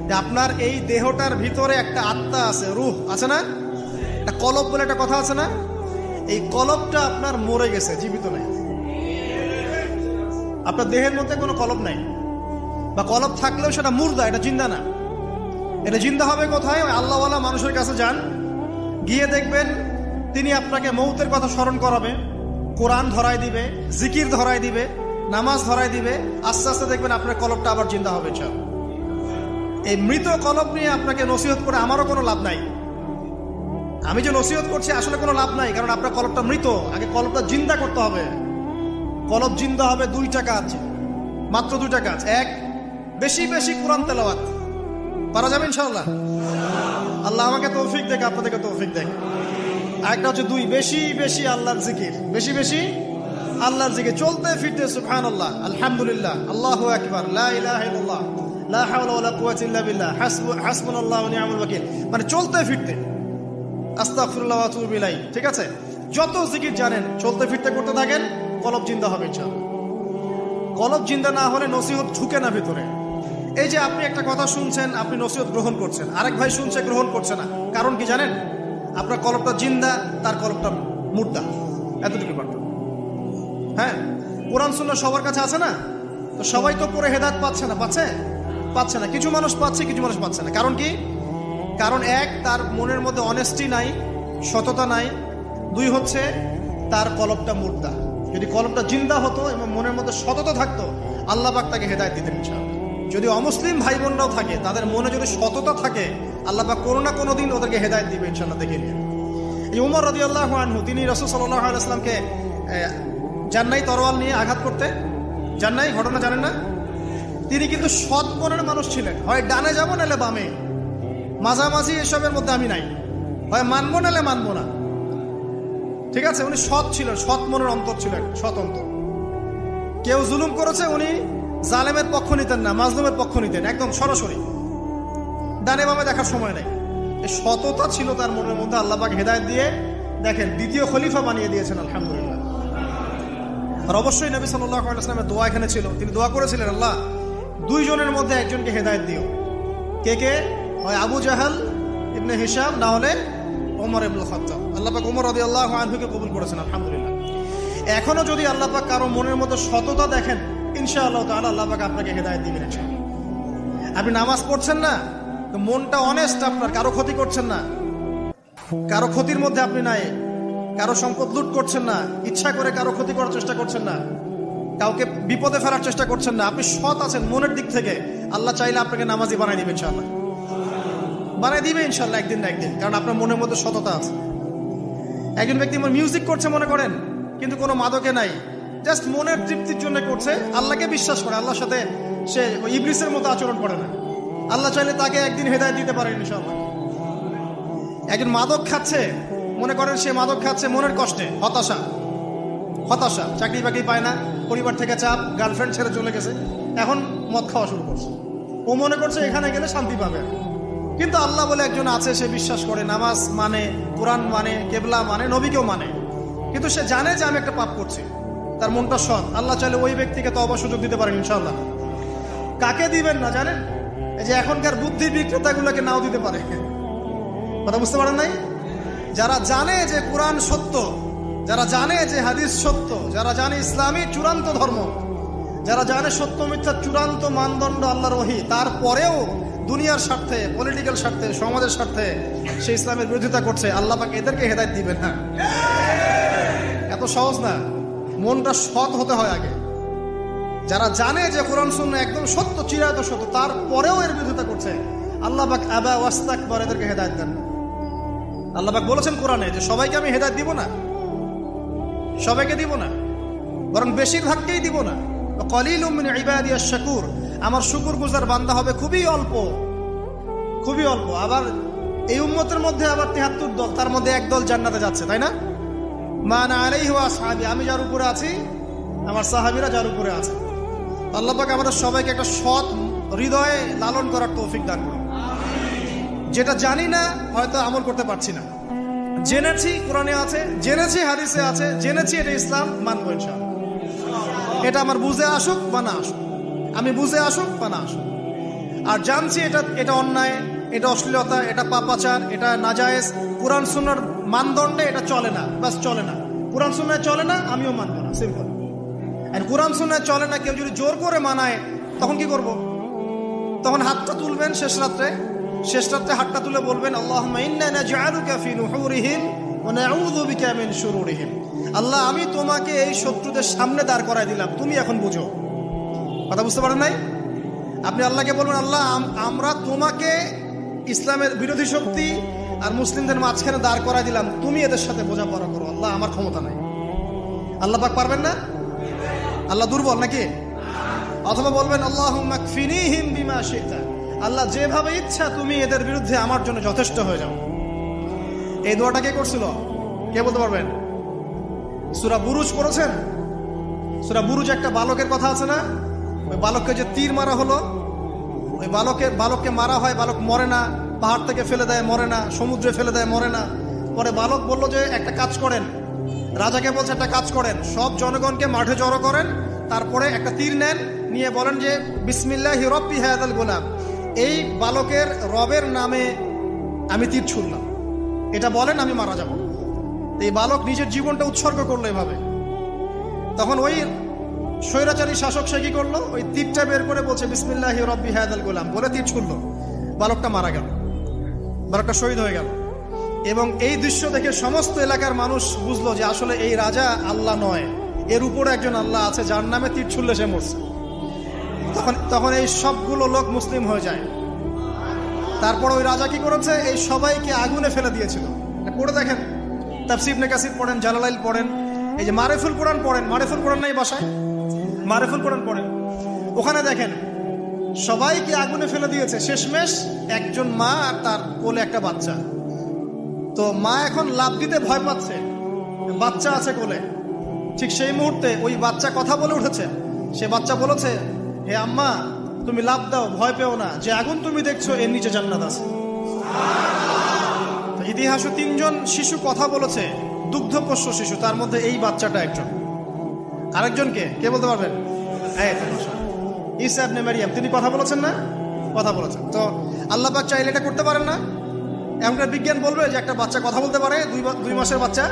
যে আপনার এই দেহটার ভিতরে একটা আত্মা আছে, রূহ আছে না? একটা কলব বলে একটা কথা আছে না? এই কলবটা আপনার মরে গেছে, জীবিত নাই। আপনার দেহের মধ্যে কোনো কলব নাই, বা কলব থাকলেও সেটা মুর্দা, এটা জিন্দা না। এটা জিন্দা হবে কোথায়? আল্লাহওয়ালা মানুষের কাছে যান, গিয়ে দেখবেন তিনি আপনাকে মৌতের কথা স্মরণ করাবে, কোরআন ধরাই দিবে, জিকির ধরাই দিবে, নামাজ ধরাই দিবে। আস্তে আস্তে দেখবেন আপনার কলবটা আবার জিন্দা হবে। এই মৃত কলব নিয়ে আপনাকে নসিহত করে আমারও কোনো লাভ নাই। আমি যে নসিহত করছি আসলে কোনো লাভ নাই, কারণ আপনার কলবটা মৃত। আগে কলবটা জিন্দা করতে হবে। কলব জিন্দা হবে 2টা কাজ, মাত্র 2টা কাজ। 1, বেশি বেশি কোরআন তেলাওয়াত। পারা যাবে ইনশাআল্লাহ? আল্লাহ আমাকে তৌফিক দেখ, আপনাদেরকে তৌফিক দেখ। আরেকটা হচ্ছে 2, বেশি বেশি আল্লাহর জিকির। বেশি বেশি আল্লাহর জিকির, চলতে ফিরতে সুবহানাল্লাহ, আলহামদুলিল্লাহ, আল্লাহু আকবার, লা ইলাহা ইল্লাল্লাহ, লা হাওলা ওয়ালা কুওয়াতা ইল্লা বিল্লাহ, হাসবুনাল্লাহু ওয়া নি'মাল ওয়াকিল। মানে চলতে ফিরতে, আস্তাগফিরুল্লাহ ওয়া আতুবু ইলাইহি। ঠিক আছে? যত জিকির জানেন চলতে ফিরতে করতে থাকেন, কলব জিন্দা হবে ইনশাআল্লাহ। কলব জিন্দা না হলে নসিহত ঢুকে না ভিতরে। এই যে আপনি একটা কথা শুনছেন, আপনি নসিহত গ্রহণ করছেন, আরেক ভাই শুনছে গ্রহণ করছে না, কারণ কি জানেন? আপনার কলবটা জিন্দা, তার কলবটা মুর্দা। এতটুকু পার্থক্য। হ্যাঁ, কোরআন সুন্নাহ সবার কাছে আছে না? তো সবাই তো পড়ে হেদায়েত পাচ্ছে না। পাচ্ছে না। কিছু মানুষ পাচ্ছে, কিছু মানুষ পাচ্ছে না। কারণ কি? কারণ 1, তার মনের মধ্যে অনেস্টি নাই, সততা নাই। 2 হচ্ছে তার কলবটা মুর্দা। যদি কলবটা জিন্দা হতো এবং মনের মধ্যে সততা থাকতো, আল্লাহ পাক তাকে হেদায়েত দিতেন ইনশাআল্লাহ। যদি অমুসলিম ভাই বোনরাও থাকে, তাদের মনে যদি সততা থাকে, আল্লাহ পাক কোনো না কোনো দিন ওদেরকে হেদায়েত দিবে ইনশাআল্লাহ। দেখে নিন, যে উমর রাদিয়াল্লাহু আনহু তিনি রাসূল সাল্লাল্লাহু আলাইহি ওয়াসাল্লামকে জান্নাই তরোয়াল নিয়ে আঘাত করতে, জান্নাই ঘটনা জানেন না? তিনি কিন্তু সৎ মনের মানুষ ছিলেন, হয় ডানে যাবো নাহলে বামে, মাঝামাঝি এসবের মধ্যে আমি নাই, হয় মানবো নাহলে মানবো না, ঠিক আছে? উনি সৎ ছিলেন, সৎ মনের অন্তর ছিলেন, সৎ অন্তর। কেউ জুলুম করেছে উনি জালেমের পক্ষ নিতেন না, মাজলুমের পক্ষ নিতেন, একদম সরাসরি, ডানে বামে দেখার সময় নেই। এই সততা ছিল তার মনের মধ্যে, আল্লাহ পাক হেদায়েত দিয়ে দেখেন দ্বিতীয় খলিফা বানিয়ে দিয়েছেন, আলহামদুলিল্লাহ। আর অবশ্যই নবী সাল্লাল্লাহু আলাইহি ওয়াসাল্লামের দোয়া এখানে ছিল, তিনি দোয়া করেছিলেন, আল্লাহ দুইজনের মধ্যে একজনকে হেদায়েত দিও। কে কে? হয় আবু জাহাল ইবনে হিশাম, না হলে ওমর ইবনুল খাত্তাব। আল্লাহ পাক ওমর রাদিয়াল্লাহু আনহুকে কবুল করেছেন, আলহামদুলিল্লাহ। এখনো যদি আল্লাহ পাক কারো মনের মধ্যে সততা দেখেন, ইনশাআল্লাহ তাআলা আল্লাহ পাক আপনাকে হেদায়েত দিবেন ইনশাআল্লাহ। আপনি নামাজ পড়ছেন না, তো মনটা অনেস্ট আপনার, কারো ক্ষতি করছেন না, কারো ক্ষতির মধ্যে আপনি নাই, কারো সম্পদ লুট করছেন না, ইচ্ছা করে কারো ক্ষতি করার চেষ্টা করছেন না, কাউকে বিপদে ফেলার চেষ্টা করছেন না, আপনি সৎ আছেন মনের দিক থেকে, আল্লাহ চাইলে আপনাকে নামাজি বানাই দিবে ইনশাআল্লাহ, বানাই দিবে ইনশাআল্লাহ একদিন না একদিন, কারণ আপনার মনের মধ্যে সততা আছে। একজন ব্যক্তি মিউজিক করছে মনে করেন, কিন্তু কোনো মাদকে নাই, জাস্ট মনের তৃপ্তির জন্য করছে, আল্লাহকে বিশ্বাস করে, আল্লাহর সাথে সে ইবলিসের মতো আচরণ করে না, আল্লাহ চাইলে তাকে একদিন হেদায়েত দিতে পারেন ইনশাআল্লাহ। একজন মাদক খাচ্ছে মনে করেন, সে মাদক খাচ্ছে মনের কষ্টে, হতাশা, চাকরি বাকরি পায় না, পরিবার থেকে চাপ, গার্লফ্রেন্ড ছেড়ে চলে গেছে, এখন মদ খাওয়া শুরু করছে, ও মনে করছে এখানে গেলে শান্তি পাবে, কিন্তু আল্লাহ বলে একজন আছে, সে বিশ্বাস করে, নামাজ মানে, কোরআন মানে, কেবলা মানে, নবীকেও মানে, কিন্তু সে জানে যে আমি একটা পাপ করছি, তার মনটা সৎ, আল্লাহ চাইলে ওই ব্যক্তিকে তওবা সুযোগ দিতে পারেন ইনশাআল্লাহ। কাকে দিবেন না জানেন? এই যে এখনকার বুদ্ধি বিক্রেতাগুলোকে নাও দিতে পারে, কথা বুঝতে পারেন নাই? যারা জানে যে কোরআন সত্য, যারা জানে যে হাদিস সত্য, যারা জানে ইসলামী চূড়ান্ত ধর্ম, যারা জানে সত্য মিথ্যা চূড়ান্ত মানদণ্ড আল্লাহর ওহী, তারপরেও দুনিয়ার স্বার্থে, পলিটিক্যাল স্বার্থে, সমাজের স্বার্থে সে ইসলামের বিরোধিতা করছে, আল্লাহ পাক এদেরকে হেদায়েত দিবেন না। এত সহজ না, মনটা সৎ হতে হয় আগে। যারা জানে যে কোরআন সুন্নাহ একদম সত্য, চিরায়ত সত্য, তারপরেও এর বিরোধিতা করছে, আল্লাহ পাক আবা ওয়াস্তাকবার, এদেরকে হেদায়েত দেন। আল্লাহ পাক বলেছেন কোরআনে যে সবাইকে আমি হেদায়েত দিব না, সবাইকে দিব না, বরং বেশিরভাগকেই দিব না। কলিলুম মিন ইবাদিয়াশ শাকুর, আমার শুকরগুজার বান্দা হবে খুবই অল্প, খুবই অল্প। আবার এই উম্মতের মধ্যে আবার ৭৩ দল, তার মধ্যে এক দল জান্নাতে যাচ্ছে, তাই না? মান আলাইহি ওয়া আসহাবি, আমি যার উপরে আছি, আমার সাহাবীরা যার উপরে আছে। আল্লাহ পাক আমাদের সবাইকে একটা সৎ হৃদয়ে লালন করার তৌফিক দান করুন। যেটা জানি না হয়তো আমল করতে পারছি না, জেনেছি কোরআনে আছে, জেনেছি হাদিসে আছে, জেনেছি এটা ইসলাম, মানবো ইনশাআল্লাহ। এটা আমার বুঝে আসুক বা না আসুক, আমি বুঝে আসুক বা না আসুক। আর জানছি এটা অন্যায়, এটা অশ্লীলতা, এটা পাপাচার, এটা নাজায়েজ, কোরআন সুন্নাহর মানদণ্ডে এটা চলে না, বাস চলে না, কোরআন সুন্নাহ চলে না, আমিও মানবো না, সিম্পল। আর কোরআন সুন্নাহ চলে না, কেউ যদি জোর করে মানায় তখন কি করব? তখন হাতটা তুলবেন শেষ রাত্রে হাতটা তুলে বলবেন, আল্লাহুম্মা ইন্না নাজআলুকা ফি নুহুরিহিম ওয়া নাউযু বিকা মিন শুরুরিহিম, আল্লাহ আমি তোমাকে এই শত্রুদের সামনে দাঁড় করায় দিলাম, তুমি এখন বুঝো। কথা বুঝতে পারেন নাই? আপনি আল্লাহকে বলবেন, আল্লাহ আমরা তোমাকে ইসলামের বিরোধী শক্তি আর মুসলিমদের মাঝখানে দাঁড় করায় দিলাম, তুমি এদের সাথে বোঝাপড়া করো, আল্লাহ আমার ক্ষমতা নাই। আল্লাহ পাক পারবেন না? আল্লাহ দুর্বল নাকি? অথবা বলবেন, আল্লাহুম্মা কফিনিহিম বিমা শি'তা, আল্লাহ যেভাবে ইচ্ছা তুমি এদের বিরুদ্ধে আমার জন্য যথেষ্ট হয়ে যাও। এই দোয়াটা কে করছিল? কে বলতে পারবেন? সূরা বুরুজ পড়েছেন? সূরা বুরুজ একটা বালকের কথা আছে না? ওই বালককে যে তীর মারা হলো, ওই বালককে মারা হয়, বালক মরে না, পাহাড় থেকে ফেলে দেয় মরে না, সমুদ্রে ফেলে দেয় মরে না। পরে বালক বলল যে একটা কাজ করেন, রাজাকে বলছে একটা কাজ করেন, সব জনগণকে মাঠে জড়ো করেন, তারপরে একটা তীর নেন, নিয়ে বলেন যে বিসমিল্লাহি রব্বি হাযাল গোলাম, এই বালকের রবের নামে আমি তীর ছুড়লাম, এটা বলেন, আমি মারা যাব। এই বালক নিজের জীবনটা উৎসর্গ করলো এভাবে। তখন ওই স্বৈরাচারী শাসক সে কি করলো? ওই তীরটা বের করে বলছে বিসমিল্লাহি রব্বি হাযাল গোলাম, বলে তীর ছুড়লো, বালকটা মারা গেল, বালকটা শহীদ হয়ে গেল। এবং এই দৃশ্য দেখে সমস্ত এলাকার মানুষ বুঝলো যে আসলে এই রাজা আল্লাহ নয়, এর উপরে একজন আল্লাহ আছে, যার নামে তীর ছুড়লে সে মরছে। তখন এই সবগুলো লোক মুসলিম হয়ে যায়। তারপর ওই রাজা কি করেছে? এই সবাইকে আগুনে ফেলে দিয়েছিল। পড়ে দেখেন, তাফসীর ইবনে কাসির পড়েন, জালালাইল পড়েন, এই যে মারিফুল কোরআন পড়েন। মারিফুল কোরআন নাই বাসায়? মারিফুল কোরআন পড়েন। ওখানে দেখেন সবাইকে আগুনে ফেলে দিয়েছে, শেষমেশ একজন মা আর তার কোলে একটা বাচ্চা। তো মা এখন লাফ দিতে ভয় পাচ্ছে, বাচ্চা আছে কোলে। ঠিক সেই মুহূর্তে ওই বাচ্চা কথা বলে উঠেছে। সে বাচ্চা বলেছে, হে আম্মা, তুমি লাফ দাও, ভয় পেও না, যে আগুন তুমি দেখছো এর নিচে জান্নাত আছে। ইতিহাসে 3 জন শিশু কথা বলেছে, দুগ্ধপোষ্য শিশু, তার মধ্যে এই বাচ্চাটা একজন। আরেকজনকে কে বলতে পারবেন? ঈসা ইবনে মারইয়াম, তিনি কথা বলেছেন না? কথা বলেছেন। তো আল্লাহ পাক চাইলে এটা করতে পারেন না? এমনটা বিজ্ঞান বলবে যে একটা বাচ্চা কথা বলতে পারে, 2 মাসের বাচ্চা?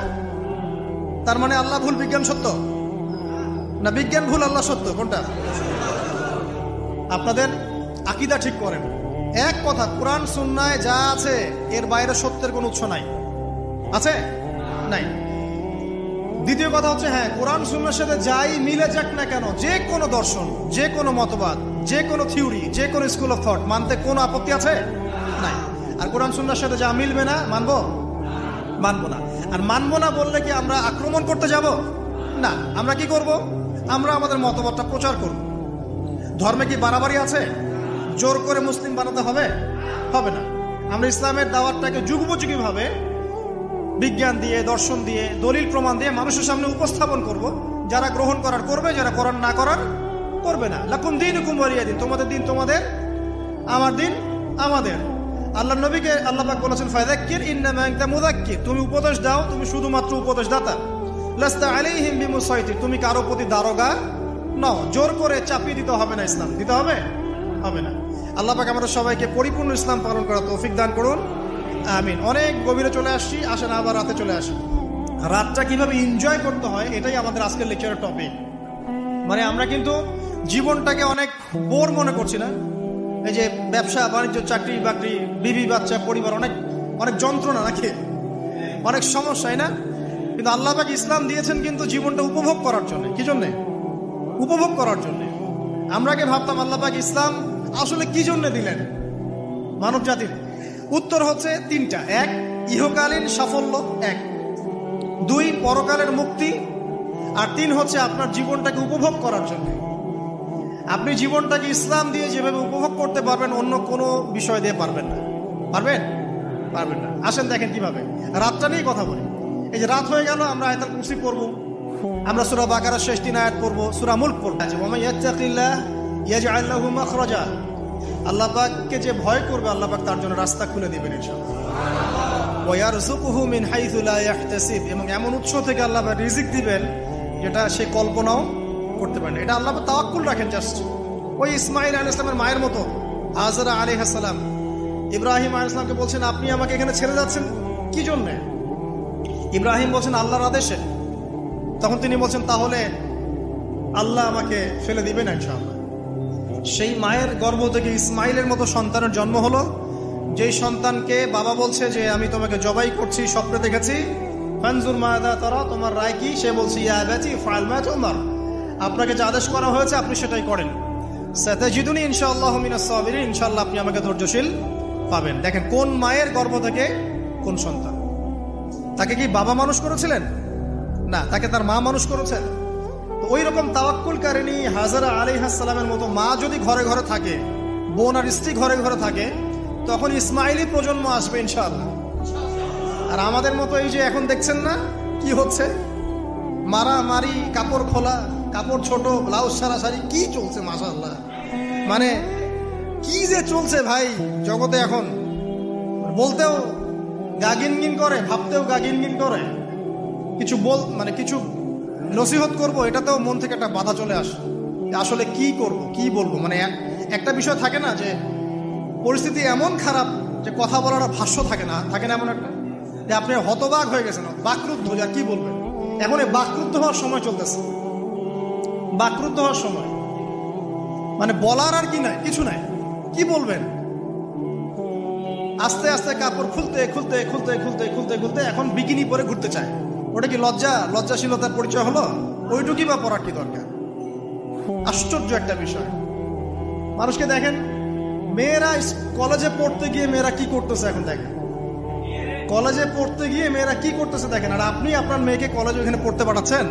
তার মানে আল্লাহ ভুল, বিজ্ঞান সত্য? না বিজ্ঞান ভুল, আল্লাহ সত্য? কোনটা? আপনাদের আকীদা ঠিক করেন। এক কথা, কোরআন সুন্নায় যা আছে এর বাইরে সত্যের কোনো উৎস নাই। আছে? নাই। দ্বিতীয় কথা হচ্ছে, হ্যাঁ, কোরআন সুন্নার সাথে যাই মিলে যাক না কেন, যে কোনো দর্শন, যে কোনো মতবাদ, যে কোনো থিওরি, যে কোনো স্কুল অফ থট মানতে কোনো আপত্তি আছে? নাই। আর কোরআন সুন্নার সাথে যা মিলবে না মানবো? মানবো না। আর মানবো না বললে কি আমরা আক্রমণ করতে যাব? না। আমরা কি করব? আমরা আমাদের মতবাদটা প্রচার করব। ধর্মে কি বাড়াবাড়ি আছে? জোর করে মুসলিম বানাতে হবে? হবে না। আমরা ইসলামের দাওয়াতটাকে যুগোপযোগী ভাবে বিজ্ঞান দিয়ে, দর্শন দিয়ে, দলিল প্রমাণ দিয়ে মানুষের সামনে উপস্থাপন করব। যারা গ্রহণ করার করবে, যারা গ্রহণ না করার করবে না। লাকুম দীনুকুম ওয়ালিয়া দিন, তোমাদের দিন তোমাদের, আমার দিন আমাদের। আল্লাহ নবীকে আল্লাহ পাক বলেছেন, ফাযাক্কির ইন্নামা আনতা মুযাক্কির, তুমি উপদেশ দাও, তুমি শুধুমাত্র উপদেশদাতা। লাস্তা আলাইহিম বিমুসাইতির, তুমি কারো প্রতি দারোগা নও। জোর করে চাপিয়ে দিতে হবে না, ইসলাম দিতে হবে? হবে না। আল্লাহ পাক আমাদের সবাইকে পরিপূর্ণ ইসলাম পালন করার তৌফিক দান করুন, আমিন। অনেক গভীরে চলে আসছি, আসেন আবার রাতে চলে আসি। রাতটা কিভাবে এনজয় করতে হয় এটাই আমাদের আজকের লেকচারের টপিক। মানে আমরা কিন্তু জীবনটাকে অনেক বোর মনে করছি না? এই যে ব্যবসা বাণিজ্য, চাকরি বাকরি, বিবি বাচ্চা, পরিবার, অনেক অনেক যন্ত্রণা নাকি, অনেক সমস্যাই না? কিন্তু আল্লাহ পাক ইসলাম দিয়েছেন কিন্তু জীবনটা উপভোগ করার জন্য। কি জন্যে? উপভোগ করার জন্য। আমরা কি ভাবতাম আল্লাহ পাক ইসলাম আসলে কি জন্য দিলেন মানব জাতির? উত্তর হচ্ছে 3টা। 1, ইহকালীন সাফল্য, 1। 2, পরকালের মুক্তি। আর 3 হচ্ছে আপনার জীবনটাকে উপভোগ করার জন্য। আপনি জীবনটাকে ইসলাম দিয়ে যেভাবে উপভোগ করতে পারবেন, অন্য কোনো বিষয় দিয়ে পারবেন না। পারবেন? পারবেন না। আসেন দেখেন কিভাবে। রাতটা নিয়ে কথা বলি। এই যে রাত হয়ে গেল, আমরা আয়াতুল কুরসি পড়ব, আমরা সূরা বাকারার শেষ 3 আয়াত পড়ব, সূরা মুলক পড়ব। ওয়া মান ইয়াত্তাকিল্লাহ ইয়াজআল লাহু মাখরাজা, আল্লাহ পাককে যে ভয় করবে আল্লাহ পাক তার জন্য রাস্তা খুলে দিবেন ইনশাআল্লাহ। ওয়া ইয়ারযুকুহু মিন হাইথু লা ইয়াহতাসিব, এবং এমন উৎস থেকে আল্লাহ পাক রিজিক দিবেন যেটা সে কল্পনাও করতে পারে না। এটা আল্লাহ পাক তাওয়াক্কুল রাখেন। জাস্ট ওই ইসমাঈল আলাইহিস সালামের মায়ের মতো হাজরা আলাইহিস সালাম ইব্রাহিম আলাইহিস সালামকে বলছেন, আপনি আমাকে এখানে ছেড়ে যাচ্ছেন কি জন্য? ইব্রাহিম বলছেন, আল্লাহর আদেশে। তখন তিনি বলছেন, তাহলে আল্লাহ আমাকে ফেলে দিবেন ইনশাআল্লাহ। সেই মায়ের গর্ভ থেকে ইসমাইলের মতো সন্তানের জন্ম হলো, যেই সন্তানকে বাবা বলছে যে আমি তোমাকে জবাই করছি, স্বপ্নে দেখেছি, ফানজুর মাযা তারা, তোমার রায় কি? সে বলছে, ইয়া আবাতি ফাআল মা তুমার, আপনাকে যে আদেশ করা হয়েছে আপনি সেটাই করেন। সাতাজিদুনি ইনশাআল্লাহু মিনাস সাবিরিন, ইনশাআল্লাহ আপনি আমাকে ধৈর্যশীল পাবেন। দেখেন কোন মায়ের গর্ভ থেকে কোন সন্তান। তাকে কি বাবা মানুষ করেছিলেন? না, তাকে তার মা মানুষ করেছেন। তো ওই রকম তাওয়াক্কুলকারিনী হাজরা আলাইহিস সালামের মতো মা যদি ঘরে ঘরে থাকে, বোন আর স্ত্রী ঘরে ঘরে থাকে, তখন ইসমাইলি প্রজন্ম আসবে ইনশাআল্লাহ। আর আমাদের মতো এই যে এখন দেখছেন না কি হচ্ছে, মারামারি, কাপড় খোলা, কাপড় ছোট, ব্লাউজ সারাসারি, কি চলছে মাশাআল্লাহ। মানে কি যে চলছে ভাই জগতে এখন, বলতেও গা গিনগিন করে, ভাবতেও গা গিনগিন করে। কিছু মানে কিছু নসিহত করব, এটাতেও মন থেকে একটা বাধা চলে আসে, আসলে কি করব, কি বলবো। মানে একটা বিষয় থাকে না যে পরিস্থিতি এমন খারাপ যে কথা বলার ভাষ্য থাকে না, এমন একটা যে আপনি হতবাক হয়ে গেছেন, বাকরুদ্ধ, যা কি বলবেন। এখন এই বাকরুদ্ধ হওয়ার সময় চলতেছে, বাকরুদ্ধ হওয়ার সময়। মানে বলার আর কি নাই, কিছু নাই, কি বলবেন। আস্তে আস্তে কাপড় খুলতে খুলতে খুলতে খুলতে খুলতে খুলতে এখন বিকিনি পরে ঘুরতে চায়। ওটা কি লজ্জাশীলতার পরিচয় হলো? ওইটুকুই বা পড়ার কি দরকার? আশ্চর্য একটা বিষয়। মানুষকে দেখেন, মেয়েরা কলেজে পড়তে গিয়ে মেয়েরা কি করতেছে এখন দেখেন। কলেজে পড়তে গিয়ে মেয়েরা কি করতেছে দেখেন, আর আপনি আপনার মেয়েকে কলেজে ওখানে পড়তে পাঠাচ্ছেন,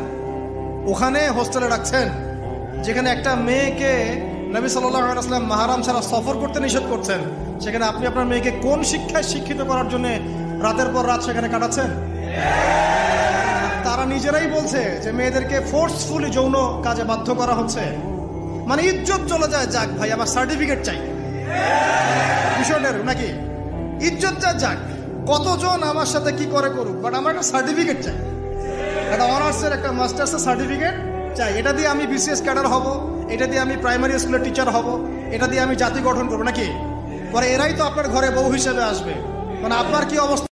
ওখানে হোস্টেলে রাখছেন, যেখানে একটা মেয়েকে নবী সাল্লাল্লাহু আলাইহি ওয়াসাল্লাম মাহরাম ছাড়া সফর করতে নিষেধ করছেন, সেখানে আপনি আপনার মেয়েকে কোন শিক্ষায় শিক্ষিত করার জন্য রাতের পর রাত সেখানে কাটাচ্ছেন? তারা নিজেরাই বলছে যে মেয়েদেরকে ফোর্সফুলি যৌন কাজে বাধ্য করা হচ্ছে। মানে ইজ্জত চলে যায়, যাক ভাই আমার সার্টিফিকেট চাই, বিষয়টার নাকি ইজ্জত যাক, কতজন আমার সাথে কি করে করুক, বাট আমার একটা সার্টিফিকেট চাই, একটা অনার্সের একটা মাস্টার্সের সার্টিফিকেট চাই। এটা দিয়ে আমি বিসিএস ক্যাডার হব, এটা দিয়ে আমি প্রাইমারি স্কুলের টিচার হব, এটা দিয়ে আমি জাতি গঠন করবো নাকি? পরে এরাই তো আপনার ঘরে বউ হিসেবে আসবে। মানে আপনার কি অবস্থা?